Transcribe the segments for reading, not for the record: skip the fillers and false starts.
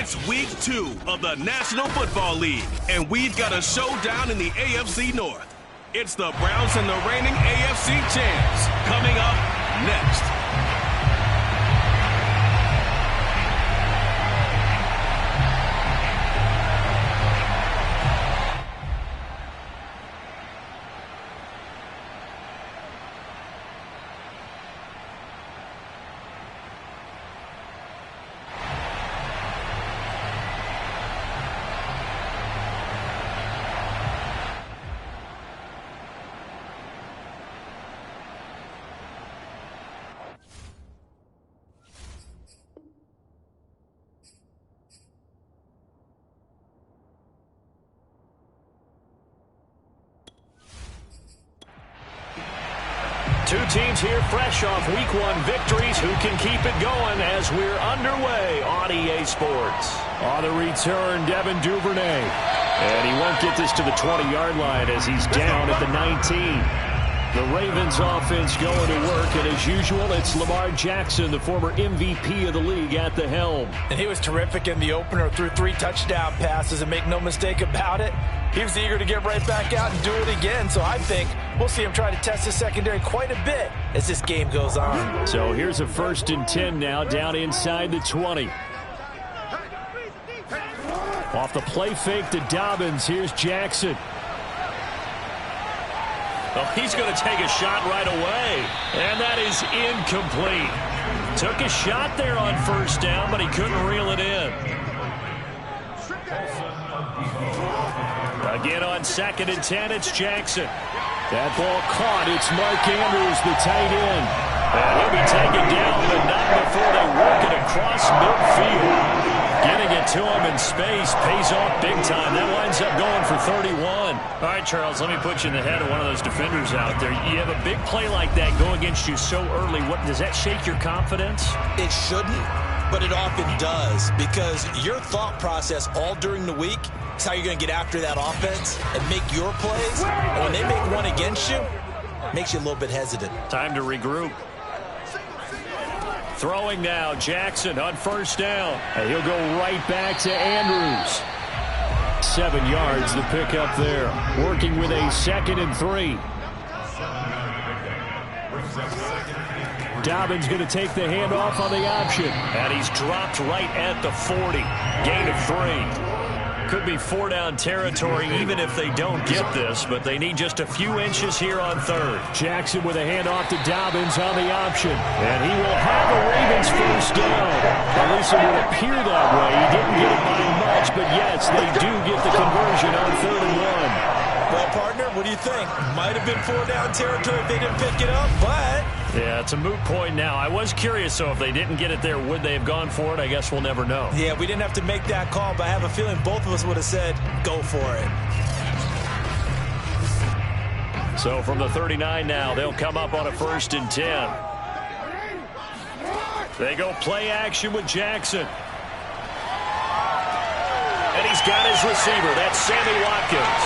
It's week 2 of the National Football League, and we've got a showdown in the AFC North. It's the Browns and the reigning AFC champs coming up next. Two teams here fresh off Week 1 victories. Who can keep it going as we're underway on EA Sports? On the return, Devin Duvernay. And he won't get this to the 20-yard line as he's down at the 19. The Ravens offense going to work, and as usual, it's Lamar Jackson, the former MVP of the league, at the helm. And he was terrific in the opener, threw 3 touchdown passes, and make no mistake about it, he was eager to get right back out and do it again. So I think we'll see him try to test the secondary quite a bit as this game goes on. So here's a 1st and 10 now, down inside the 20. Off the play fake to Dobbins, here's Jackson. Oh, he's going to take a shot right away, and that is incomplete. Took a shot there on 1st down, but he couldn't reel it in. Again on 2nd and 10, it's Jackson. That ball caught. It's Mark Andrews, the tight end. And he'll be taken down, but not before they work it across midfield. Getting it to him in space pays off big time. That winds up going for 31. All right, Charles, let me put you in the head of one of those defenders out there. You have a big play like that go against you so early. What does that shake your confidence? It shouldn't, but it often does, because your thought process all during the week is how you're going to get after that offense and make your plays. And when they make one against you, it makes you a little bit hesitant. Time to regroup. Throwing now, Jackson on 1st down. And he'll go right back to Andrews. 7 yards the pickup there. Working with a 2nd and 3. Dobbins going to take the handoff on the option. And he's dropped right at the 40. Gain of 3. Could be 4-down territory even if they don't get this, but they need just a few inches here on 3rd. Jackson with a handoff to Dobbins on the option. And he will have the Ravens 1st down. At least it would appear that way. He didn't get it by much, but yes, they do get the conversion on 3rd and 1. Well, partner, what do you think? Might have been 4-down territory if they didn't pick it up, but... Yeah, it's a moot point now. I was curious, so if they didn't get it there, would they have gone for it? I guess we'll never know. Yeah, we didn't have to make that call, but I have a feeling both of us would have said, go for it. So from the 39 now, they'll come up on a 1st and 10. They go play action with Jackson. And he's got his receiver. That's Sammy Watkins.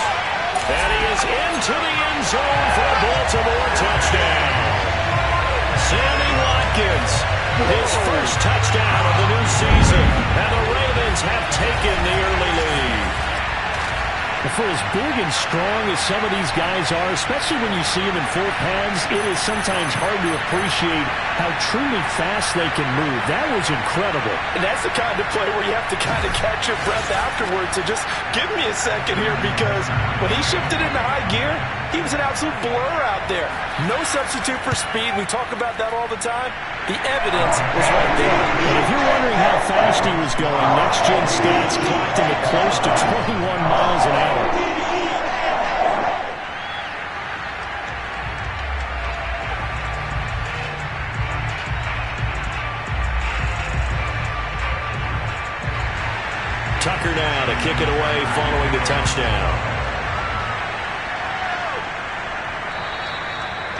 And he is into the end zone for a Baltimore touchdown. Sammy Watkins, his 1st touchdown of the new season. And the Ravens have taken the early lead. For as big and strong as some of these guys are, especially when you see them in full pads, it is sometimes hard to appreciate how truly fast they can move. That was incredible. And that's the kind of play where you have to kind of catch your breath afterwards. So just give me a second here, because when he shifted into high gear, he was an absolute blur out there. No substitute for speed. We talk about that all the time. The evidence was right there. And if you're wondering how fast he was going, next-gen stats clocked him at close to 21 miles an hour. Tucker now to kick it away following the touchdown.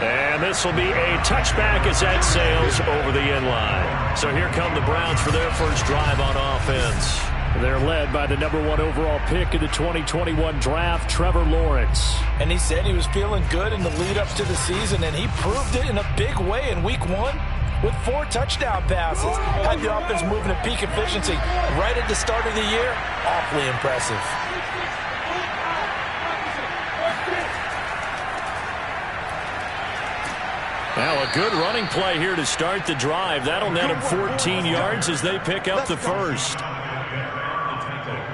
And this will be a touchback as that sails over the end line. So here come the Browns for their first drive on offense. They're led by the #1 overall pick in the 2021 draft, Trevor Lawrence. And he said he was feeling good in the lead up to the season, and he proved it in a big way in Week 1. with 4 touchdown passes. Had the offense moving at peak efficiency right at the start of the year. Awfully impressive. Now a good running play here to start the drive. That'll net them 14 yards as they pick up the first.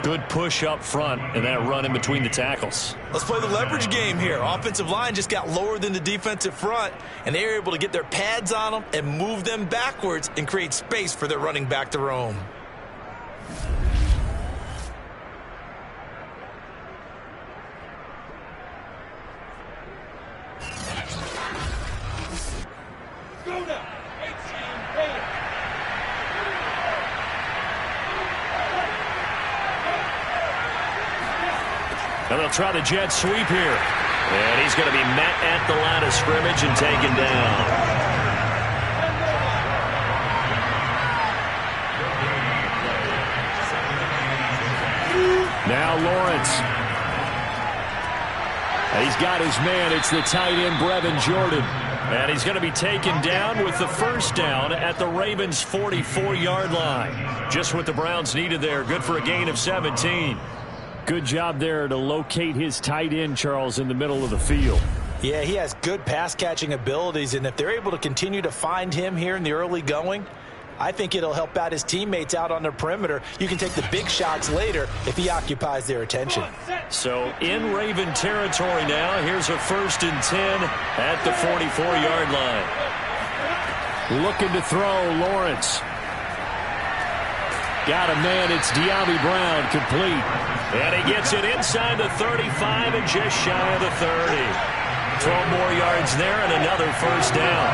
Good push up front and that run in between the tackles. Let's play the leverage game here. Offensive line just got lower than the defensive front, and they were able to get their pads on them and move them backwards and create space for their running back to roam. And they'll try the jet sweep here. And he's going to be met at the line of scrimmage and taken down. Now Lawrence. He's got his man. It's the tight end, Brevin Jordan. And he's going to be taken down with the first down at the Ravens' 44-yard line. Just what the Browns needed there. Good for a gain of 17. Good job there to locate his tight end, Charles, in the middle of the field. Yeah, he has good pass-catching abilities, and if they're able to continue to find him here in the early going, I think it'll help out his teammates out on the perimeter. You can take the big shots later if he occupies their attention. So in Raven territory now, here's a 1st and 10 at the 44-yard line. Looking to throw, Lawrence. Got a man, it's De'Ami Brown, complete. And he gets it inside the 35 and just shy of the 30. 12 more yards there and another first down.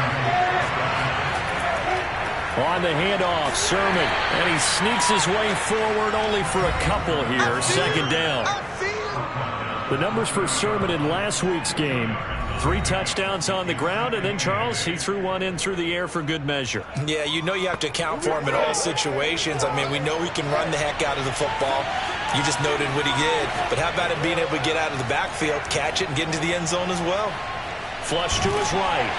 On the handoff, Sermon. And he sneaks his way forward only for a couple here. Second down. The numbers for Sermon in last week's game. 3 touchdowns on the ground, and then, Charles, he threw one in through the air for good measure. Yeah, you know you have to account for him in all situations. I mean, we know he can run the heck out of the football. You just noted what he did. But how about him being able to get out of the backfield, catch it, and get into the end zone as well? Flush to his right.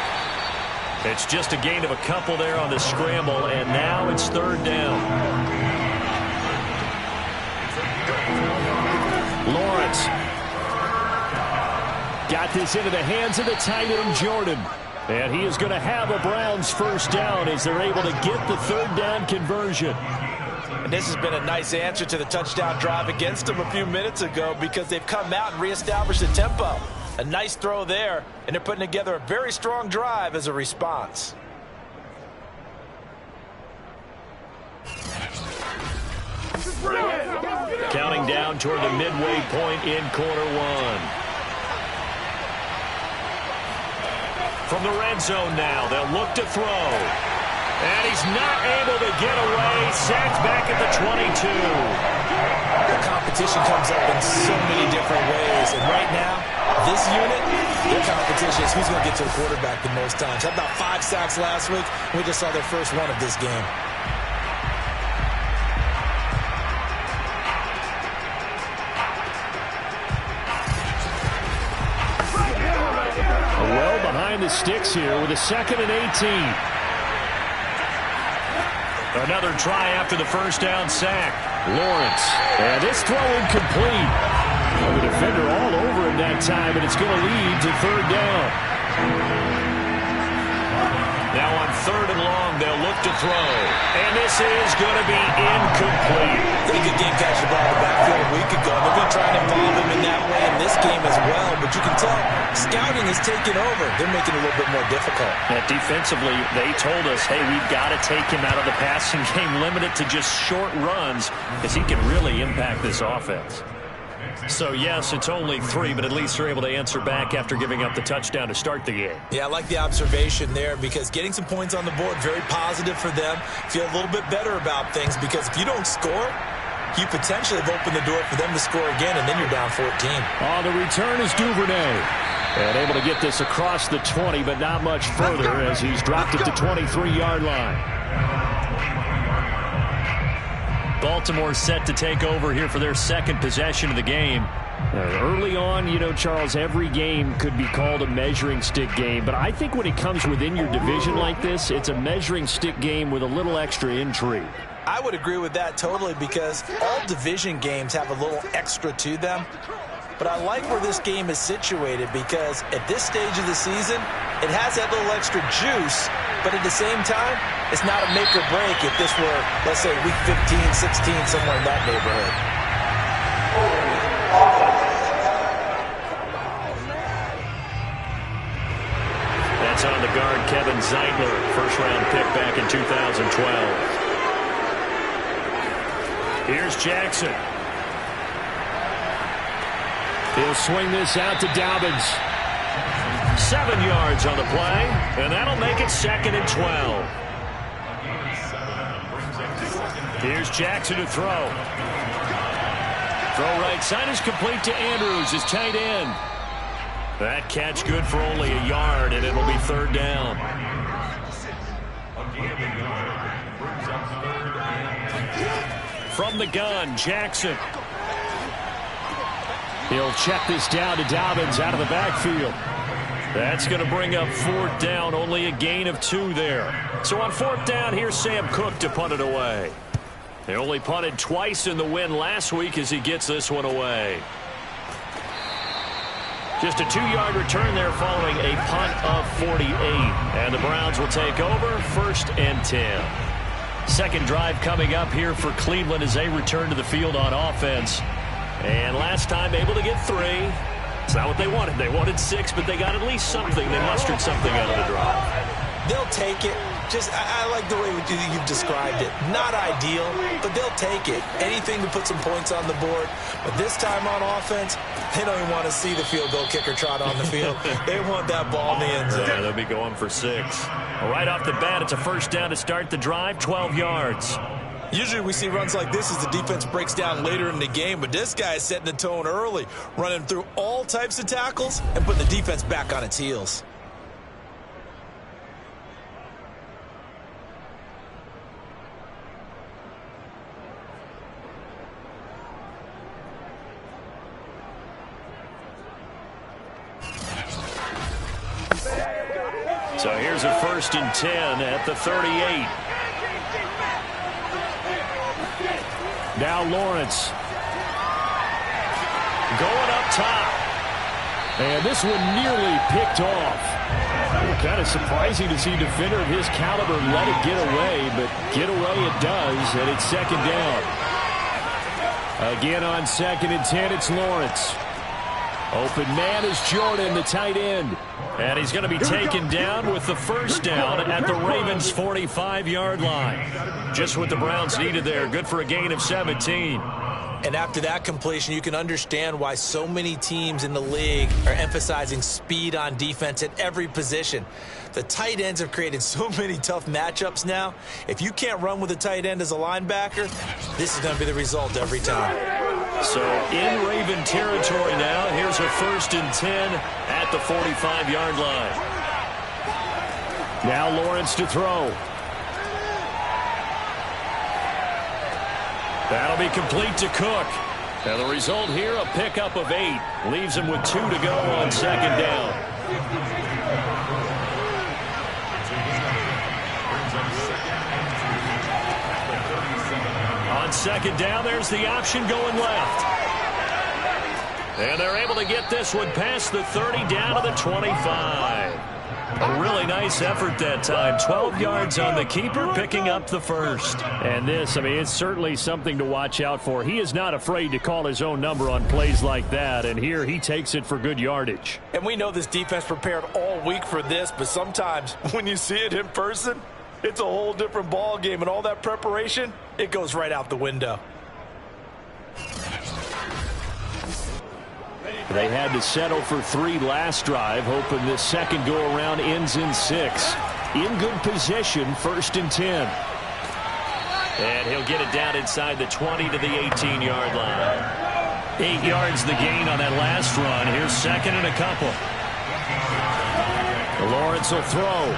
It's just a gain of a couple there on the scramble, and now it's 3rd down. Lawrence. Got this into the hands of the tight end, Jordan. And he is going to have a Browns first down as they're able to get the 3rd down conversion. And this has been a nice answer to the touchdown drive against them a few minutes ago because they've come out and reestablished the tempo. A nice throw there, and they're putting together a very strong drive as a response. Counting down toward the midway point in quarter 1. From the red zone now, they'll look to throw. And he's not able to get away. Sacked back at the 22. The competition comes up in so many different ways. And right now, this unit, their competition is who's going to get to the quarterback the most times. Had about 5 sacks last week. We just saw their first one of this game. Well behind the sticks here with a 2nd and 18. Another try after the first down sack. Lawrence. And this throw incomplete. The defender all over him that time, and it's going to lead to 3rd down. Now on 3rd and long, they'll look to throw. And this is going to be incomplete. They could game catch the ball in the backfield a week ago. They're going to try and involve him in that way in this game as well. But you can tell scouting is taking over. They're making it a little bit more difficult. Defensively, they told us, hey, we've got to take him out of the passing game, limit it to just short runs, because he can really impact this offense. So, yes, it's only 3, but at least they're able to answer back after giving up the touchdown to start the game. Yeah, I like the observation there because getting some points on the board, very positive for them. Feel a little bit better about things because if you don't score, you potentially have opened the door for them to score again, and then you're down 14. On the return is Duvernay. And able to get this across the 20, but not much further as he's dropped it to 23-yard line. Baltimore set to take over here for their 2nd possession of the game. Early on, you know, Charles, every game could be called a measuring stick game. But I think when it comes within your division like this, it's a measuring stick game with a little extra intrigue. I would agree with that totally, because all division games have a little extra to them. But I like where this game is situated, because at this stage of the season, it has that little extra juice. But at the same time, it's not a make or break if this were, let's say, week 15, 16, somewhere in that neighborhood. That's on the guard, Kevin Zeitler, first-round pick back in 2012. Here's Jackson. He'll swing this out to Dobbins. 7 yards on the play, and that'll make it 2nd and 12. Here's Jackson to throw. Throw right side is complete to Andrews, his tight end. That catch good for only a yard, and it'll be 3rd down. From the gun, Jackson. He'll check this down to Dobbins out of the backfield. That's going to bring up 4th down, only a gain of 2 there. So on 4th down, here's Sam Cook to punt it away. They only punted twice in the win last week as he gets this one away. Just a 2-yard return there following a punt of 48. And the Browns will take over, 1st and 10. Second drive coming up here for Cleveland as they return to the field on offense. And last time able to get 3. It's not what they wanted. They wanted 6, but they got at least something. They mustered something out of the drive. They'll take it. Just, I like the way you've described it. Not ideal, but they'll take it. Anything to put some points on the board. But this time on offense, they don't even want to see the field goal kicker trot on the field. They want that ball in the end zone. Yeah, they'll be going for 6. Right off the bat, it's a 1st down to start the drive, 12 yards. Usually we see runs like this as the defense breaks down later in the game, but this guy is setting the tone early, running through all types of tackles and putting the defense back on its heels. So here's a 1st and 10 at the 38. Now Lawrence. Going up top. And this one nearly picked off. Kind of surprising to see a defender of his caliber let it get away, but get away it does, and it's 2nd down. Again on 2nd and 10, it's Lawrence. Open man is Jordan, the tight end. And he's going to be taken down with the 1st down at the Ravens' 45-yard line. Just what the Browns needed there. Good for a gain of 17. And after that completion, you can understand why so many teams in the league are emphasizing speed on defense at every position. The tight ends have created so many tough matchups now. If you can't run with a tight end as a linebacker, this is going to be the result every time. So in Raven territory now, here's a 1st and 10 at the 45-yard line. Now Lawrence to throw. That'll be complete to Cook. And the result here, a pickup of 8. Leaves him with 2 to go on 2nd down. On 2nd down, there's the option going left. And they're able to get this one past the 30 down to the 25. A really nice effort that time. 12 yards on the keeper, picking up the 1st. And this, I mean, it's certainly something to watch out for. He is not afraid to call his own number on plays like that, and here he takes it for good yardage. And we know this defense prepared all week for this, but sometimes when you see it in person, it's a whole different ball game, and all that preparation, it goes right out the window. They had to settle for 3 last drive, hoping this second go-around ends in 6. In good position, 1st and 10. And he'll get it down inside the 20 to the 18-yard line. 8 yards the gain on that last run. Here's 2nd and a couple. Lawrence will throw.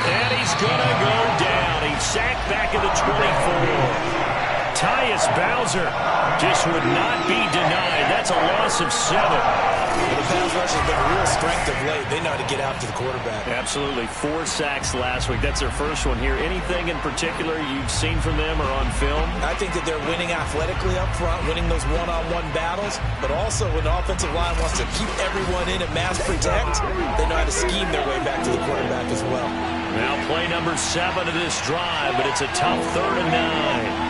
And he's going to go down. He's sacked back at the 24. Tyus Bowser just would not be denied. That's a loss of 7. The pass rush has been a real strength of late. They know how to get out to the quarterback. Absolutely. 4 sacks last week. That's their first one here. Anything in particular you've seen from them or on film? I think that they're winning athletically up front, winning those one-on-one battles, but also when the offensive line wants to keep everyone in and mass protect, they know how to scheme their way back to the quarterback as well. Now play number 7 of this drive, but it's a tough 3rd and 9.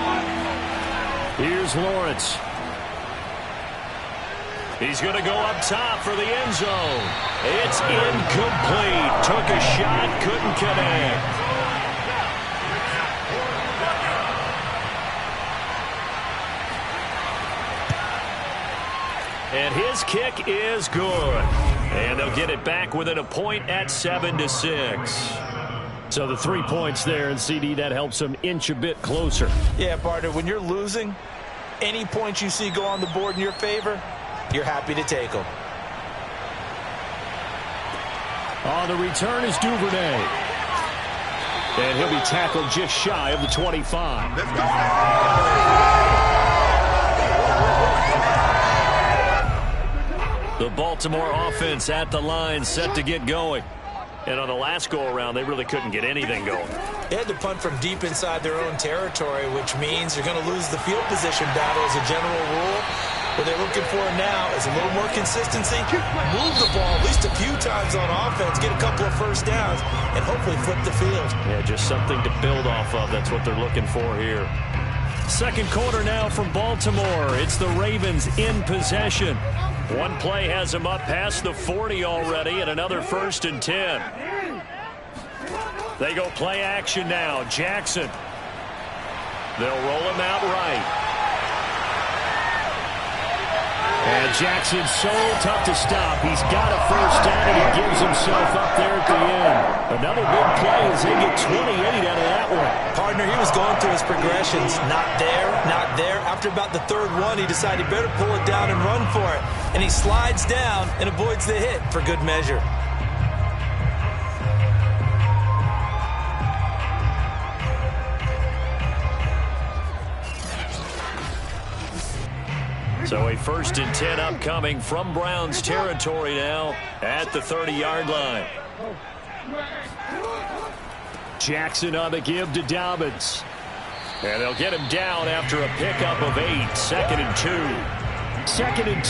Here's Lawrence. He's going to go up top for the end zone. It's incomplete. Took a shot, couldn't connect. And his kick is good. And they'll get it back within a point at 7-6. So the 3 points there, and CD, that helps them inch a bit closer. Yeah, partner, when you're losing, any points you see go on the board in your favor, you're happy to take them. On the return is Duvernay. And he'll be tackled just shy of the 25. Let's go. The Baltimore offense at the line, set to get going. And on the last go-around, they really couldn't get anything going. They had to punt from deep inside their own territory, which means you're going to lose the field position battle as a general rule. What they're looking for now is a little more consistency, move the ball at least a few times on offense, get a couple of first downs, and hopefully flip the field. Yeah, just something to build off of. That's what they're looking for here. Second quarter now from Baltimore. It's the Ravens in possession. One play has them up past the 40 already, and another 1st and 10. They go play action now. Jackson. They'll roll him out right. And Jackson's so tough to stop. He's got a first down, and he gives himself up there at the end. Another big play as they get 28 out of that one. Partner, he was going through his progressions. Not there, not there. After about the 3rd one, he decided he better pull it down and run for it. And he slides down and avoids the hit for good measure. So a 1st and 10 upcoming from Browns territory now at the 30-yard line. Jackson on the give to Dobbins. And they'll get him down after a pickup of 8. 2nd and 2. 2nd and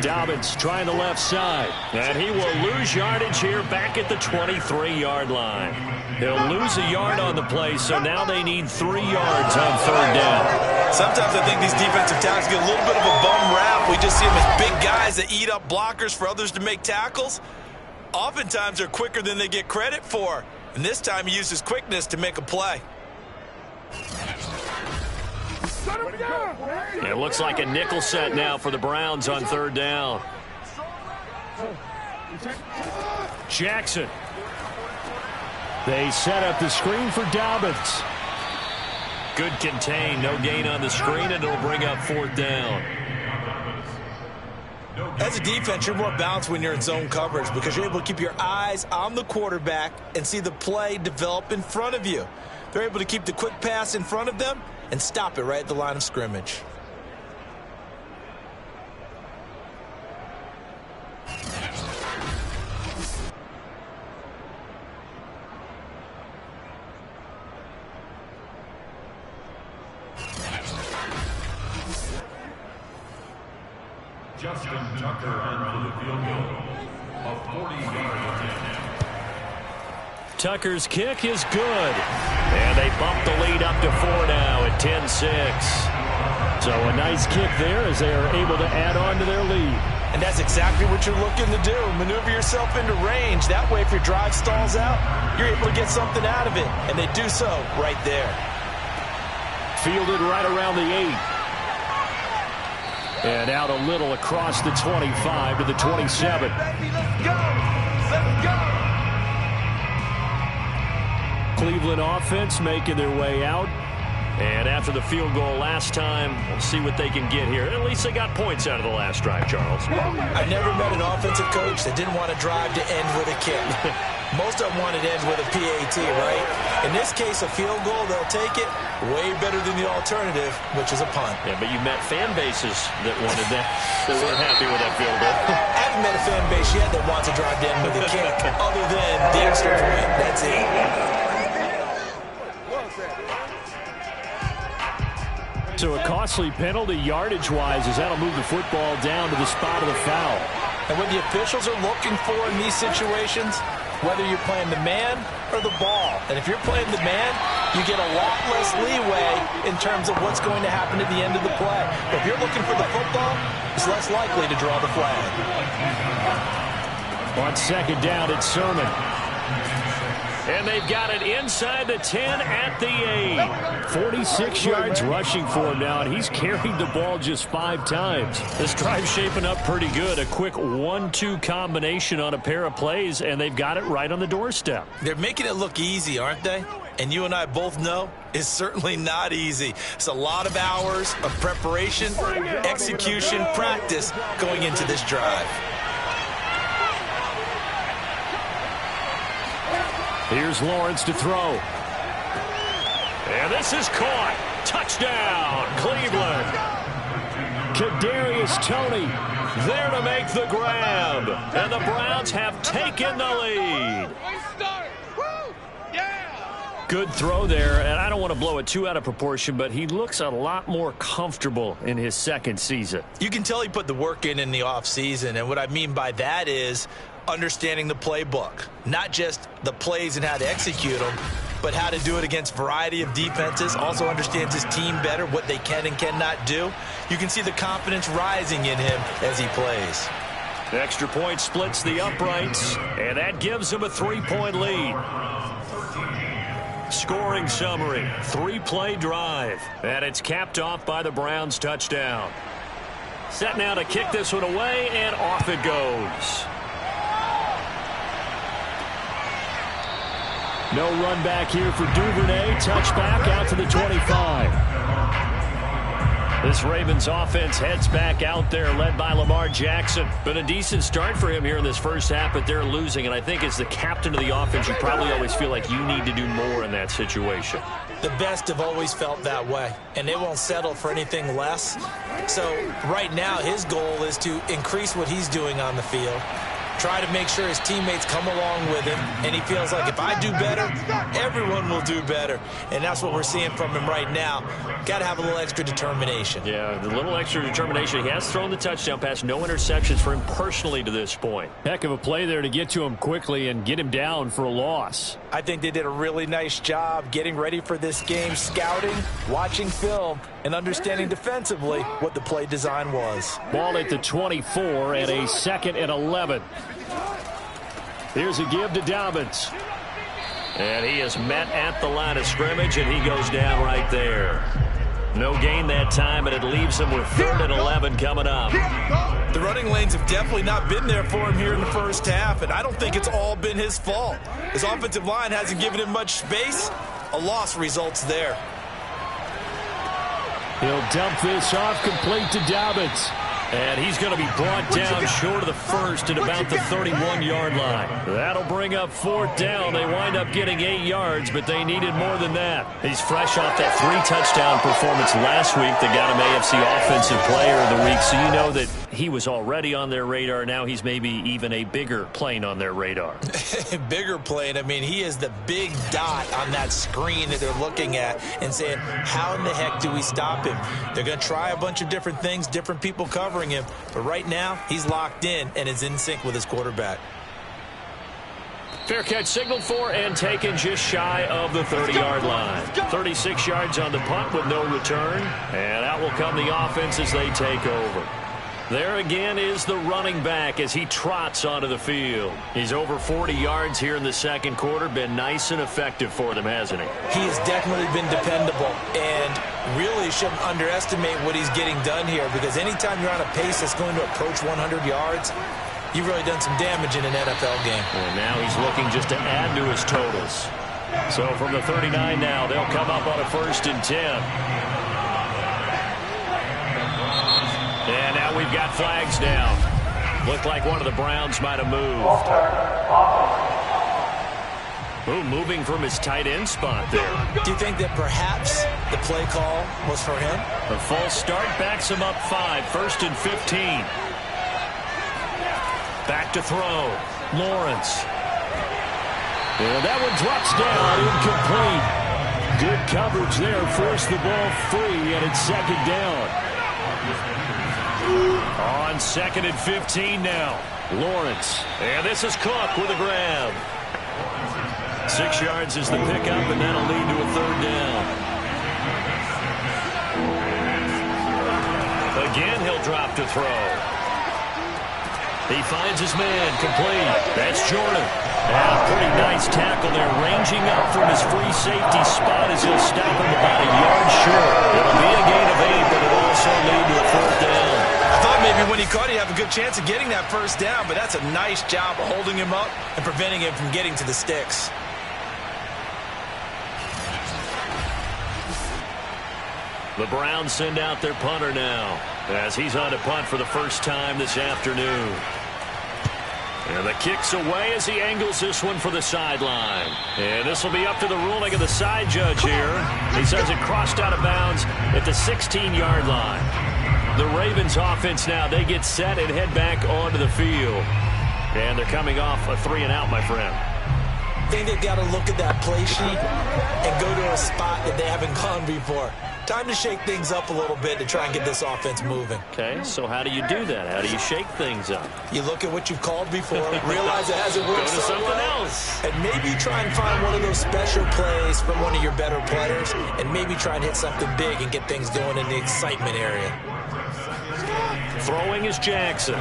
2. Dobbins trying the left side. And he will lose yardage here back at the 23-yard line. He'll lose a yard on the play, so now they need 3 yards on 3rd down. Sometimes I think these defensive tackles get a little bit of a bum rap. We just see them as big guys that eat up blockers for others to make tackles. Oftentimes they're quicker than they get credit for. And this time he uses quickness to make a play. It looks like a nickel set now for the Browns on 3rd down. Jackson. They set up the screen for Dobbins. Good contain, no gain on the screen, and it'll bring up 4th down. As a defense, you're more balanced when you're in zone coverage because you're able to keep your eyes on the quarterback and see the play develop in front of you. They're able to keep the quick pass in front of them and stop it right at the line of scrimmage. Justin Tucker on for the field goal of 40-yard attempt. Tucker's kick is good. And they bump the lead up to 4 now at 10-6. So a nice kick there as they are able to add on to their lead. And that's exactly what you're looking to do. Maneuver yourself into range. That way, if your drive stalls out, you're able to get something out of it. And they do so right there. Fielded right around the 8. And out a little across the 25 to the 27. Cleveland offense making their way out. And after the field goal last time, we'll see what they can get here. At least they got points out of the last drive, Charles. I've never met an offensive coach that didn't want to drive to end with a kick. Most of them wanted to end with a PAT, right? In this case, a field goal, they'll take it. Way better than the alternative, which is a punt. Yeah, but you met fan bases that wanted that, that weren't happy with that field goal. I haven't met a fan base yet that wants to drive to end with a kick, other than the extra point. That's it. So a costly penalty yardage-wise as that'll move the football down to the spot of the foul. And what the officials are looking for in these situations, whether you're playing the man or the ball. And if you're playing the man, you get a lot less leeway in terms of what's going to happen at the end of the play. But if you're looking for the football, it's less likely to draw the flag. On second down, it's Sermon. And they've got it inside the 10 at the 8. 46 yards rushing for him now, and he's carried the ball just 5 times. This drive's shaping up pretty good. A quick 1-2 combination on a pair of plays, and they've got it right on the doorstep. They're making it look easy, aren't they? And you and I both know it's certainly not easy. It's a lot of hours of preparation, execution, practice going into this drive. Here's Lawrence to throw. And this is caught. Touchdown, Cleveland. Kadarius Toney there to make the grab. And the Browns have taken the lead. Good throw there, and I don't want to blow it too out of proportion, but he looks a lot more comfortable in his second season. You can tell he put the work in the offseason, and what I mean by that is understanding the playbook, not just the plays and how to execute them, but how to do it against a variety of defenses. Also understands his team better, what they can and cannot do. You can see the confidence rising in him as he plays. The extra point splits the uprights, and that gives him a 3-point lead. Scoring summary, 3-play drive, and it's capped off by the Browns touchdown. Set now to kick this one away, and off it goes. No run back here for Duvernay. Touchback out to the 25. This Ravens offense heads back out there, led by Lamar Jackson. Been a decent start for him here in this first half, but they're losing. And I think as the captain of the offense, you probably always feel like you need to do more in that situation. The best have always felt that way, and they won't settle for anything less. So right now, his goal is to increase what he's doing on the field, try to make sure his teammates come along with him, and he feels like if I do better, everyone will do better. And that's what we're seeing from him right now. Got to have a little extra determination. Yeah, the little extra determination. He has thrown the touchdown pass. No interceptions for him personally to this point. Heck of a play there to get to him quickly and get him down for a loss. I think they did a really nice job getting ready for this game, scouting, watching film, and understanding defensively what the play design was. Ball at the 24 and a 2nd and 11. Here's a give to Dobbins. And he is met at the line of scrimmage, and he goes down right there. No gain that time, and it leaves him with 3rd and 11 coming up. The running lanes have definitely not been there for him here in the first half, and I don't think it's all been his fault. His offensive line hasn't given him much space. A loss results there. He'll dump this off complete to Dobbins. And he's going to be brought down short of the first at about the 31-yard line. That'll bring up 4th down. They wind up getting 8 yards, but they needed more than that. He's fresh off that 3-touchdown performance last week that got him AFC Offensive Player of the Week, so you know that he was already on their radar. Now he's maybe even a bigger plane on their radar. Bigger plane. I mean, he is the big dot on that screen that they're looking at and saying, how in the heck do we stop him? They're going to try a bunch of different things, different people covering him, but right now he's locked in and is in sync with his quarterback. Fair catch signaled for and taken just shy of the 30-yard line. 36 yards on the punt with no return, and out will come the offense as they take over. There again is the running back as he trots onto the field. He's over 40 yards here in the second quarter. Been nice and effective for them, hasn't he? He has definitely been dependable, and really shouldn't underestimate what he's getting done here, because anytime you're on a pace that's going to approach 100 yards, you've really done some damage in an NFL game. And now he's looking just to add to his totals. So from the 39 now, they'll come up on a 1st and 10. And now we've got flags down. Looked like one of the Browns might have moved. Ooh, moving from his tight end spot there. Do you think that perhaps the play call was for him? A false start backs him up 5, 1st and 15. Back to throw. Lawrence. And that one drops down, incomplete. Good coverage there, forced the ball free, and it's 2nd down. On 2nd and 15 now. Lawrence. And this is Cook with a grab. 6 yards is the pickup, and that'll lead to a 3rd down. Again, he'll drop to throw. He finds his man, complete. That's Jordan. Pretty nice tackle there, ranging up from his free safety spot as he'll stop him about a yard short. It'll be a gain of 8, but it'll also lead to a 4th down. I thought maybe when he caught it, he'd have a good chance of getting that 1st down, but that's a nice job of holding him up and preventing him from getting to the sticks. The Browns send out their punter now as he's on to punt for the first time this afternoon. And the kick's away as he angles this one for the sideline. And this will be up to the ruling of the side judge here. He says it crossed out of bounds at the 16-yard line. The Ravens offense now, they get set and head back onto the field. And they're coming off a 3-and-out, my friend. I think they've got to look at that play sheet and go to a spot that they haven't gone before. Time to shake things up a little bit to try and get this offense moving. Okay, so how do you do that? How do you shake things up? You look at what you've called before, realize it hasn't worked Go to so something well, else. and maybe try and find one of those special plays from one of your better players, and maybe try and hit something big and get things going in the excitement area. Throwing is Jackson.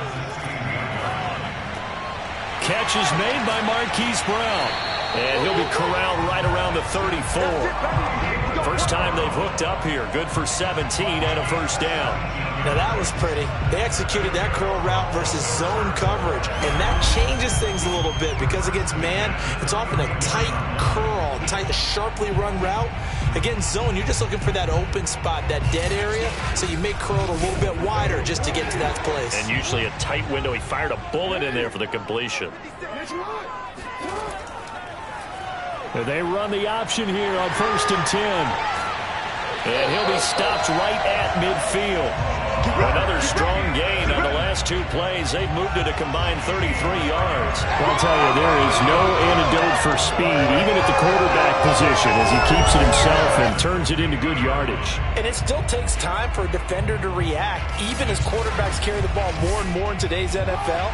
Catch is made by Marquise Brown. And he'll be corralled right around the 34. First time they've hooked up here. Good for 17 and a 1st down. Now that was pretty. They executed that curl route versus zone coverage. And that changes things a little bit because against man, it's often a tight curl, tight, sharply run route. Against zone, you're just looking for that open spot, that dead area. So you may curl it a little bit wider just to get to that place. And usually a tight window. He fired a bullet in there for the completion. They run the option here on 1st and 10. And he'll be stopped right at midfield. Another strong gain on the last 2 plays. They've moved it a combined 33 yards. I'll tell you, there is no antidote for speed, even at the quarterback position, as he keeps it himself and turns it into good yardage. And it still takes time for a defender to react, even as quarterbacks carry the ball more and more in today's NFL.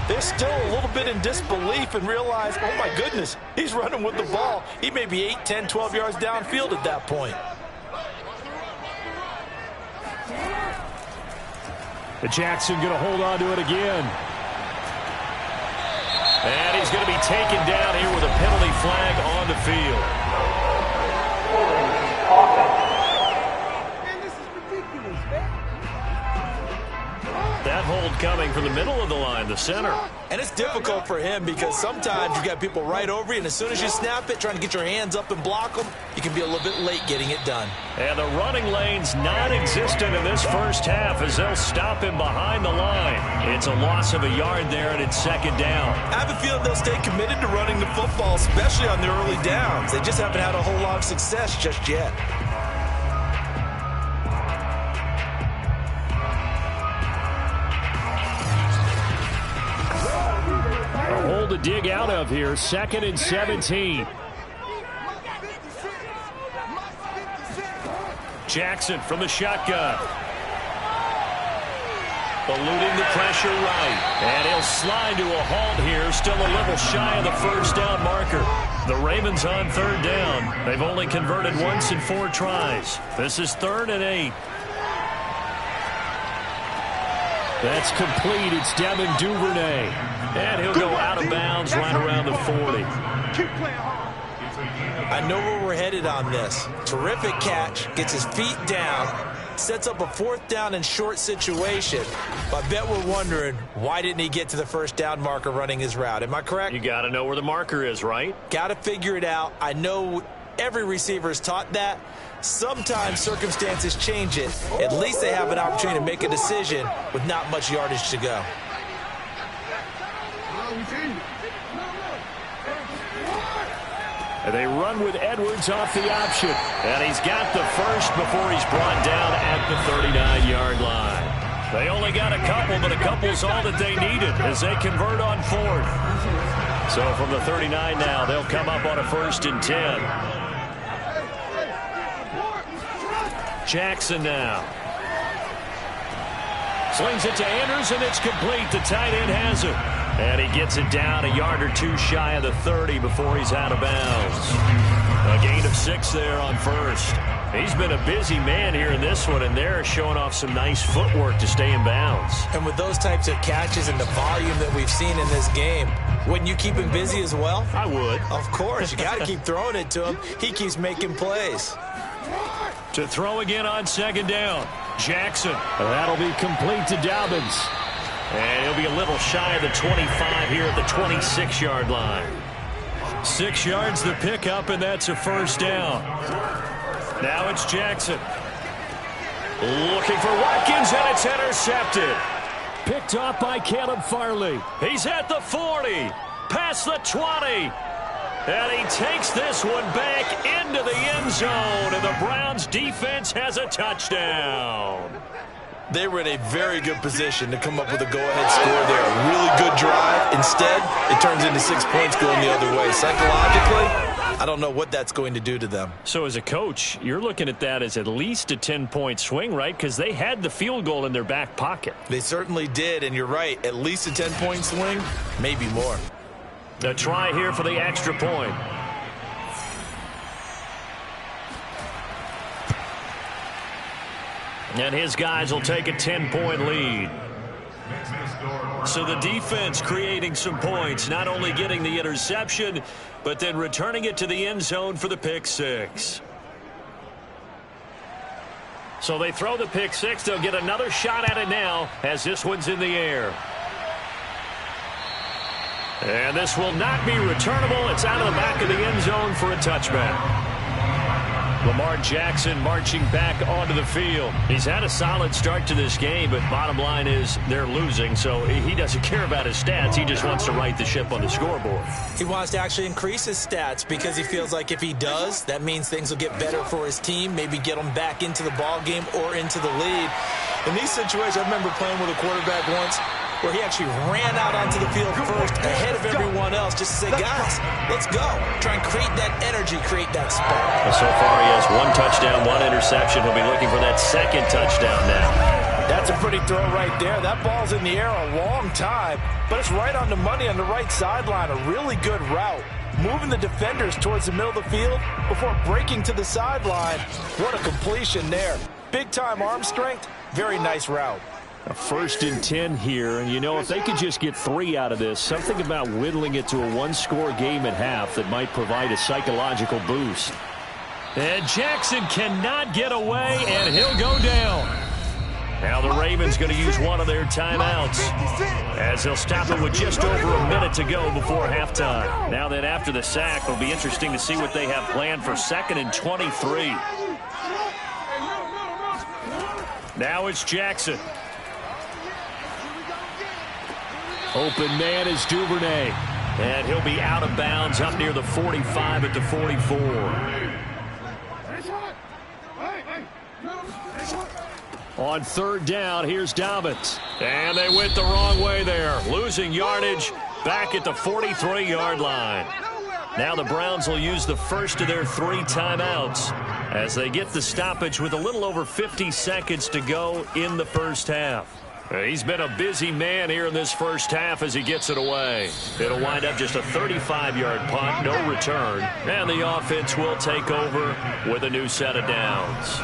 They're still a little bit in disbelief and realize, oh my goodness, he's running with the ball. He may be 8, 10, 12 yards downfield at that point. Jackson going to hold on to it again. And he's going to be taken down here with a penalty flag on the field. That hold coming from the middle of the line, the center. And it's difficult for him because sometimes you got people right over you, and as soon as you snap it, trying to get your hands up and block them, you can be a little bit late getting it done. And the running lane's non-existent in this first half as they'll stop him behind the line. It's a loss of a yard there, and it's 2nd down. I have a feeling they'll stay committed to running the football, especially on the early downs. They just haven't had a whole lot of success just yet. To dig out of here, 2nd and 17. Jackson from the shotgun. Eluding the pressure right. And he'll slide to a halt here, still a little shy of the 1st down marker. The Ravens on 3rd down. They've only converted once in 4 tries. This is 3rd and 8. That's complete. It's Devin Duvernay. And he'll go out of bounds right around the 40. I know where we're headed on this. Terrific catch, gets his feet down, sets up a 4th down and short situation. But I bet we're wondering, why didn't he get to the first down marker running his route? Am I correct? You got to know where the marker is, right? Got to figure it out. I know every receiver is taught that. Sometimes circumstances change it. At least they have an opportunity to make a decision with not much yardage to go. And they run with Edwards off the option. And he's got the first before he's brought down at the 39-yard line. They only got a couple, but a couple's all that they needed as they convert on 4th. So from the 39 now, they'll come up on a 1st and 10. Jackson now. Slings it to Andrews, and it's complete. The tight end has it. And he gets it down a yard or two shy of the 30 before he's out of bounds. A gain of 6 there on 1st. He's been a busy man here in this one, and they're showing off some nice footwork to stay in bounds. And with those types of catches and the volume that we've seen in this game, wouldn't you keep him busy as well? I would. Of course. You got to keep throwing it to him. He keeps making plays. To throw again on 2nd down. Jackson. That'll be complete to Dobbins. And he'll be a little shy of the 25 here at the 26-yard line. 6 yards the pickup, and that's a 1st down. Now it's Jackson. Looking for Watkins, and it's intercepted. Picked off by Caleb Farley. He's at the 40, past the 20. And he takes this one back into the end zone, and the Browns defense has a touchdown. They were in a very good position to come up with a go-ahead score there. A really good drive. Instead, it turns into 6 points going the other way. Psychologically, I don't know what that's going to do to them. So as a coach, you're looking at that as at least a 10-point swing, right? Because they had the field goal in their back pocket. They certainly did, and you're right. At least a 10-point swing, maybe more. A try here for the extra point. And his guys will take a 10-point lead. So the defense creating some points, not only getting the interception, but then returning it to the end zone for the pick 6. So they throw the pick 6. They'll get another shot at it now as this one's in the air. And this will not be returnable. It's out of the back of the end zone for a touchback. Lamar Jackson marching back onto the field. He's had a solid start to this game, but bottom line is they're losing, so he doesn't care about his stats. He just wants to right the ship on the scoreboard. He wants to actually increase his stats because he feels like if he does, that means things will get better for his team, maybe get them back into the ball game or into the lead. In these situations, I remember playing with a quarterback once where he actually ran out onto the field first ahead of everyone else just to say, guys, let's go. Try and create that energy, create that spark. Well, so far he has 1 touchdown, 1 interception. He'll be looking for that 2nd touchdown now. That's a pretty throw right there. That ball's in the air a long time, but it's right on the money on the right sideline. A really good route. Moving the defenders towards the middle of the field before breaking to the sideline. What a completion there. Big-time arm strength. Very nice route. A 1st and 10 here, and you know, if they could just get 3 out of this, something about whittling it to a 1-score game at half that might provide a psychological boost. And Jackson cannot get away, and he'll go down. Now the Ravens going to use one of their timeouts as they'll stop it with just over a minute to go before halftime. Now then, after the sack, it'll be interesting to see what they have planned for 2nd and 23. Now it's Jackson. Open man is Duvernay. And he'll be out of bounds up near the 45 at the 44. On 3rd down, here's Dobbins. And they went the wrong way there. Losing yardage back at the 43-yard line. Now the Browns will use the first of their 3 timeouts as they get the stoppage with a little over 50 seconds to go in the first half. He's been a busy man here in this first half as he gets it away. It'll wind up just a 35-yard punt, no return. And the offense will take over with a new set of downs.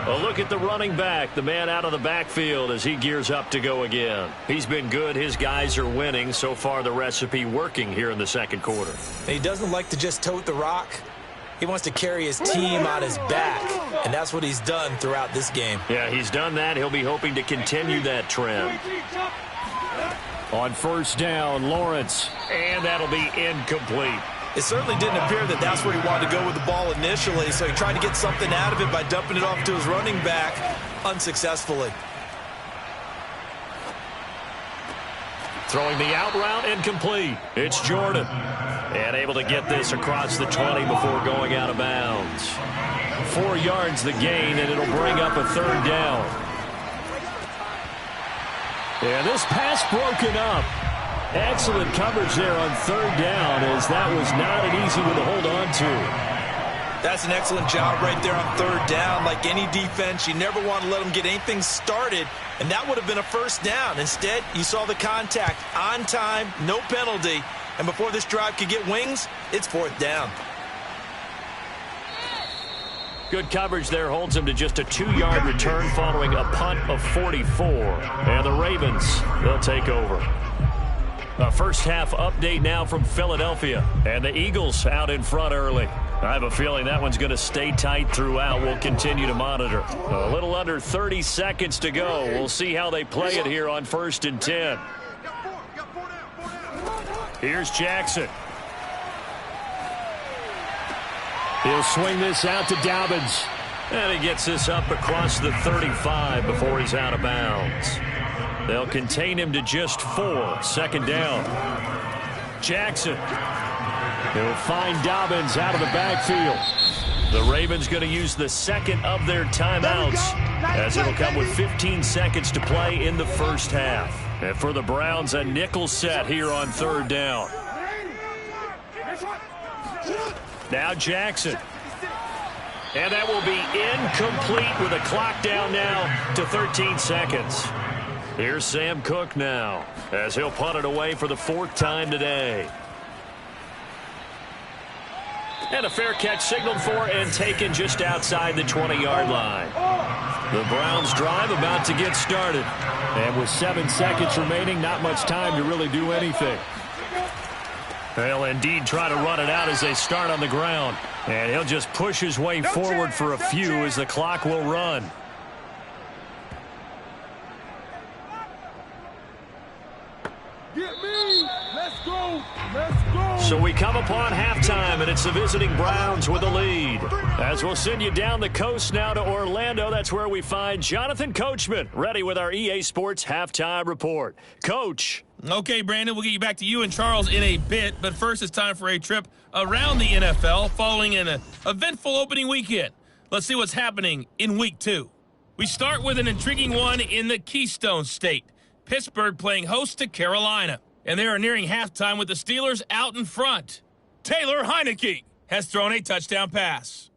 A look at the running back, the man out of the backfield as he gears up to go again. He's been good. His guys are winning. So far, the recipe working here in the second quarter. He doesn't like to just tote the rock. He wants to carry his team on his back, and that's what he's done throughout this game. Yeah, he's done that. He'll be hoping to continue that trend. On first down, Lawrence. And that'll be incomplete. It certainly didn't appear that that's where he wanted to go with the ball initially, so he tried to get something out of it by dumping it off to his running back unsuccessfully. Throwing the out route, incomplete. It's Jordan. And able to get this across the 20 before going out of bounds. 4 yards the gain, and it'll bring up a third down. And this pass broken up. Excellent coverage there on third down, as that was not an easy one to hold on to. That's an excellent job right there on third down. Like any defense, you never want to let them get anything started, and that would have been a first down. Instead, you saw the contact on time, no penalty, and before this drive could get wings, it's fourth down. Good coverage there holds him to just a 2-yard return following a punt of 44. And the Ravens, they'll take over. A first half update now from Philadelphia. And the Eagles out in front early. I have a feeling that one's going to stay tight throughout. We'll continue to monitor. A little under 30 seconds to go. We'll see how they play it here on 1st and 10. Here's Jackson. He'll swing this out to Dobbins. And he gets this up across the 35 before he's out of bounds. They'll contain him to just 4. Second down. Jackson. He'll find Dobbins out of the backfield. The Ravens going to use the second of their timeouts, as it'll come with 15 seconds to play in the first half. And for the Browns, a nickel set here on third down. Now Jackson. And that will be incomplete with a clock down now to 13 seconds. Here's Sam Cook now, as he'll punt it away for the 4th time today. And a fair catch signaled for and taken just outside the 20-yard line. The Browns drive about to get started. And with 7 seconds remaining, not much time to really do anything. They'll indeed try to run it out as they start on the ground. And he'll just push his way forward for a few as the clock will run. Let's go. Let's go. So we come upon halftime, and it's the visiting Browns with a lead. As we'll send you down the coast now to Orlando, that's where we find Jonathan Coachman, ready with our EA Sports Halftime Report. Coach. Okay, Brandon, we'll get you back to you and Charles in a bit, but first it's time for a trip around the NFL following an eventful opening weekend. Let's see what's happening in Week 2. We start with an intriguing one in the Keystone State. Pittsburgh playing host to Carolina, and they are nearing halftime with the Steelers out in front. Taylor Heineke has thrown a touchdown pass.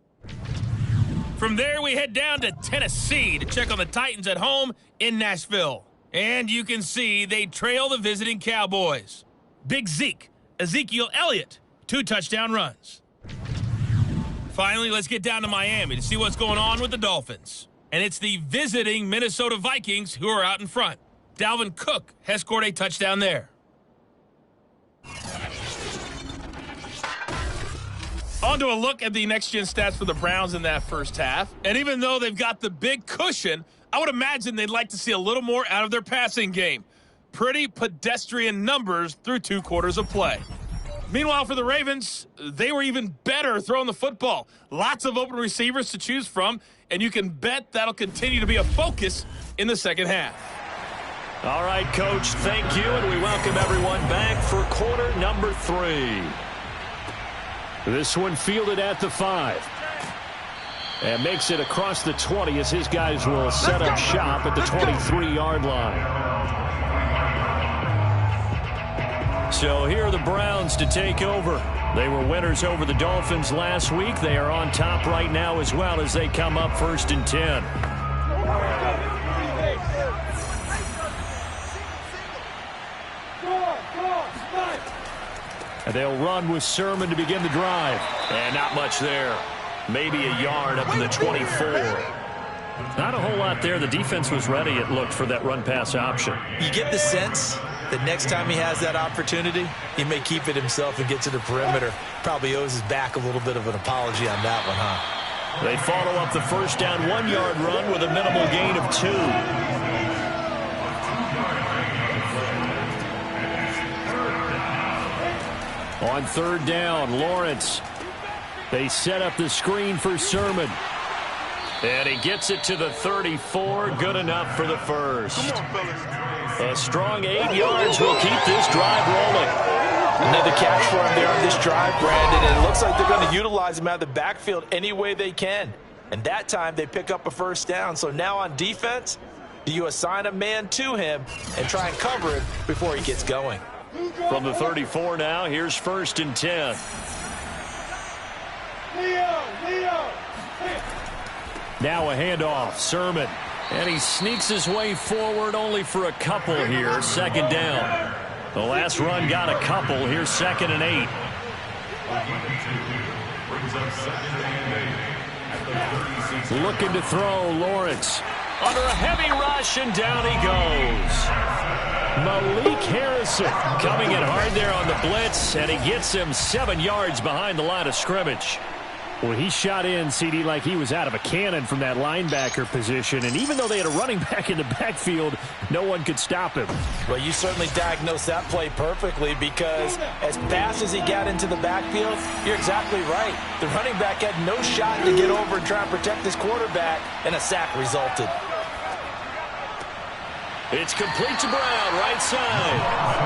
From there, we head down to Tennessee to check on the Titans at home in Nashville. And you can see they trail the visiting Cowboys. Big Zeke, Ezekiel Elliott, 2 touchdown runs. Finally, let's get down to Miami to see what's going on with the Dolphins. And it's the visiting Minnesota Vikings who are out in front. Dalvin Cook has scored a touchdown there. On to a look at the next-gen stats for the Browns in that first half. And even though they've got the big cushion, I would imagine they'd like to see a little more out of their passing game. Pretty pedestrian numbers through 2 quarters of play. Meanwhile, for the Ravens, they were even better throwing the football. Lots of open receivers to choose from, and you can bet that'll continue to be a focus in the second half. All right, Coach, thank you, and we welcome everyone back for quarter number 3. This one fielded at the 5. And makes it across the 20 as his guys will set up shop at the 23-yard line. So here are the Browns to take over. They were winners over the Dolphins last week. They are on top right now as well as they come up 1st and 10. And they'll run with Sermon to begin the drive. And not much there. Maybe a yard up to the 24. Not a whole lot there. The defense was ready, it looked, for that run-pass option. You get the sense The next time he has that opportunity, he may keep it himself and get to the perimeter. Probably owes his back a little bit of an apology on that one, huh? They follow up the first down 1-yard run with a minimal gain of 2. On third down, Lawrence. They set up the screen for Sermon. And he gets it to the 34. Good enough for the first. A strong 8 yards will keep this drive rolling. Another catch for him there on this drive, Brandon. And it looks like they're going to utilize him out of the backfield any way they can. And that time they pick up a first down. So now on defense, do you assign a man to him and try and cover him before he gets going? From the 34 now, here's 1st and 10. Now a handoff, Sermon. And he sneaks his way forward only for a couple here. 2nd down. The last run got a couple. Here's 2nd and 8. Looking to throw, Lawrence. Under a heavy rush, and down he goes. Malik Harrison Coming in hard there on the blitz, and he gets him 7 yards behind the line of scrimmage. Well, he shot in, CD, like he was out of a cannon from that linebacker position. And even though they had a running back in the backfield, no one could stop him. Well, you certainly diagnosed that play perfectly because as fast as he got into the backfield, you're exactly right. The running back had no shot to get over and try and protect his quarterback, and a sack resulted. It's complete to Brown, right side.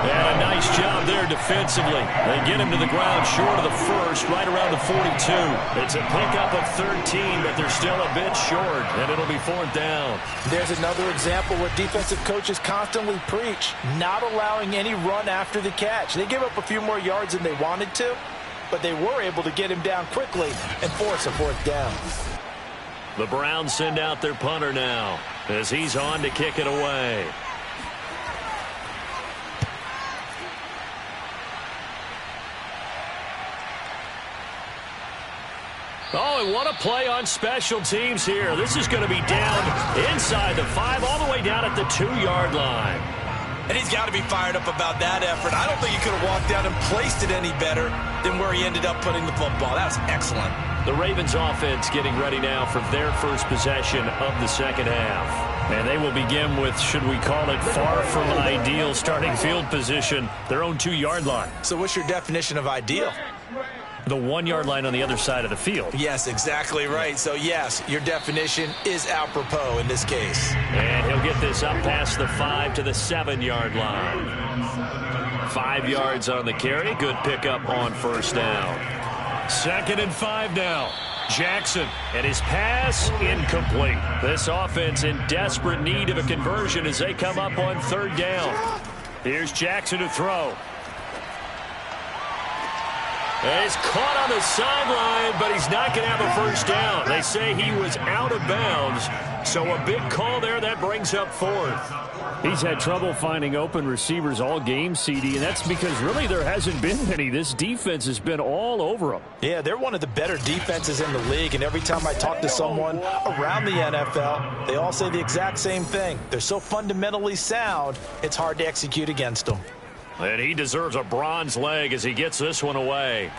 And a nice job there defensively. They get him to the ground short of the first, right around the 42. It's a pickup of 13, but they're still a bit short, and it'll be 4th down. There's another example where defensive coaches constantly preach, not allowing any run after the catch. They give up a few more yards than they wanted to, but they were able to get him down quickly and force a 4th down. The Browns send out their punter now as he's on to kick it away. Oh, and what a play on special teams here. This is going to be down inside the 5, all the way down at the 2-yard line. And he's got to be fired up about that effort. I don't think he could have walked down and placed it any better than where he ended up putting the football. That was excellent. The Ravens offense getting ready now for their first possession of the second half. And they will begin with, should we call it, far from an ideal starting field position, their own 2-yard line. So what's your definition of ideal? The 1-yard line on the other side of the field. Yes, exactly right. So, yes, your definition is apropos in this case. And he'll get this up past the 5 to the 7-yard line. 5 yards on the carry. Good pickup on 1st down. 2nd and 5 now. Jackson, and his pass incomplete. This offense in desperate need of a conversion as they come up on 3rd down. Here's Jackson to throw. And he's caught on the sideline, but he's not going to have a 1st down. They say he was out of bounds, so a big call there. That brings up 4th. He's had trouble finding open receivers all game, CD, and that's because really there hasn't been any. This defense has been all over them. Yeah, they're one of the better defenses in the league, and every time I talk to someone around the NFL, they all say the exact same thing. They're so fundamentally sound, it's hard to execute against them. And he deserves a bronze leg as he gets this one away.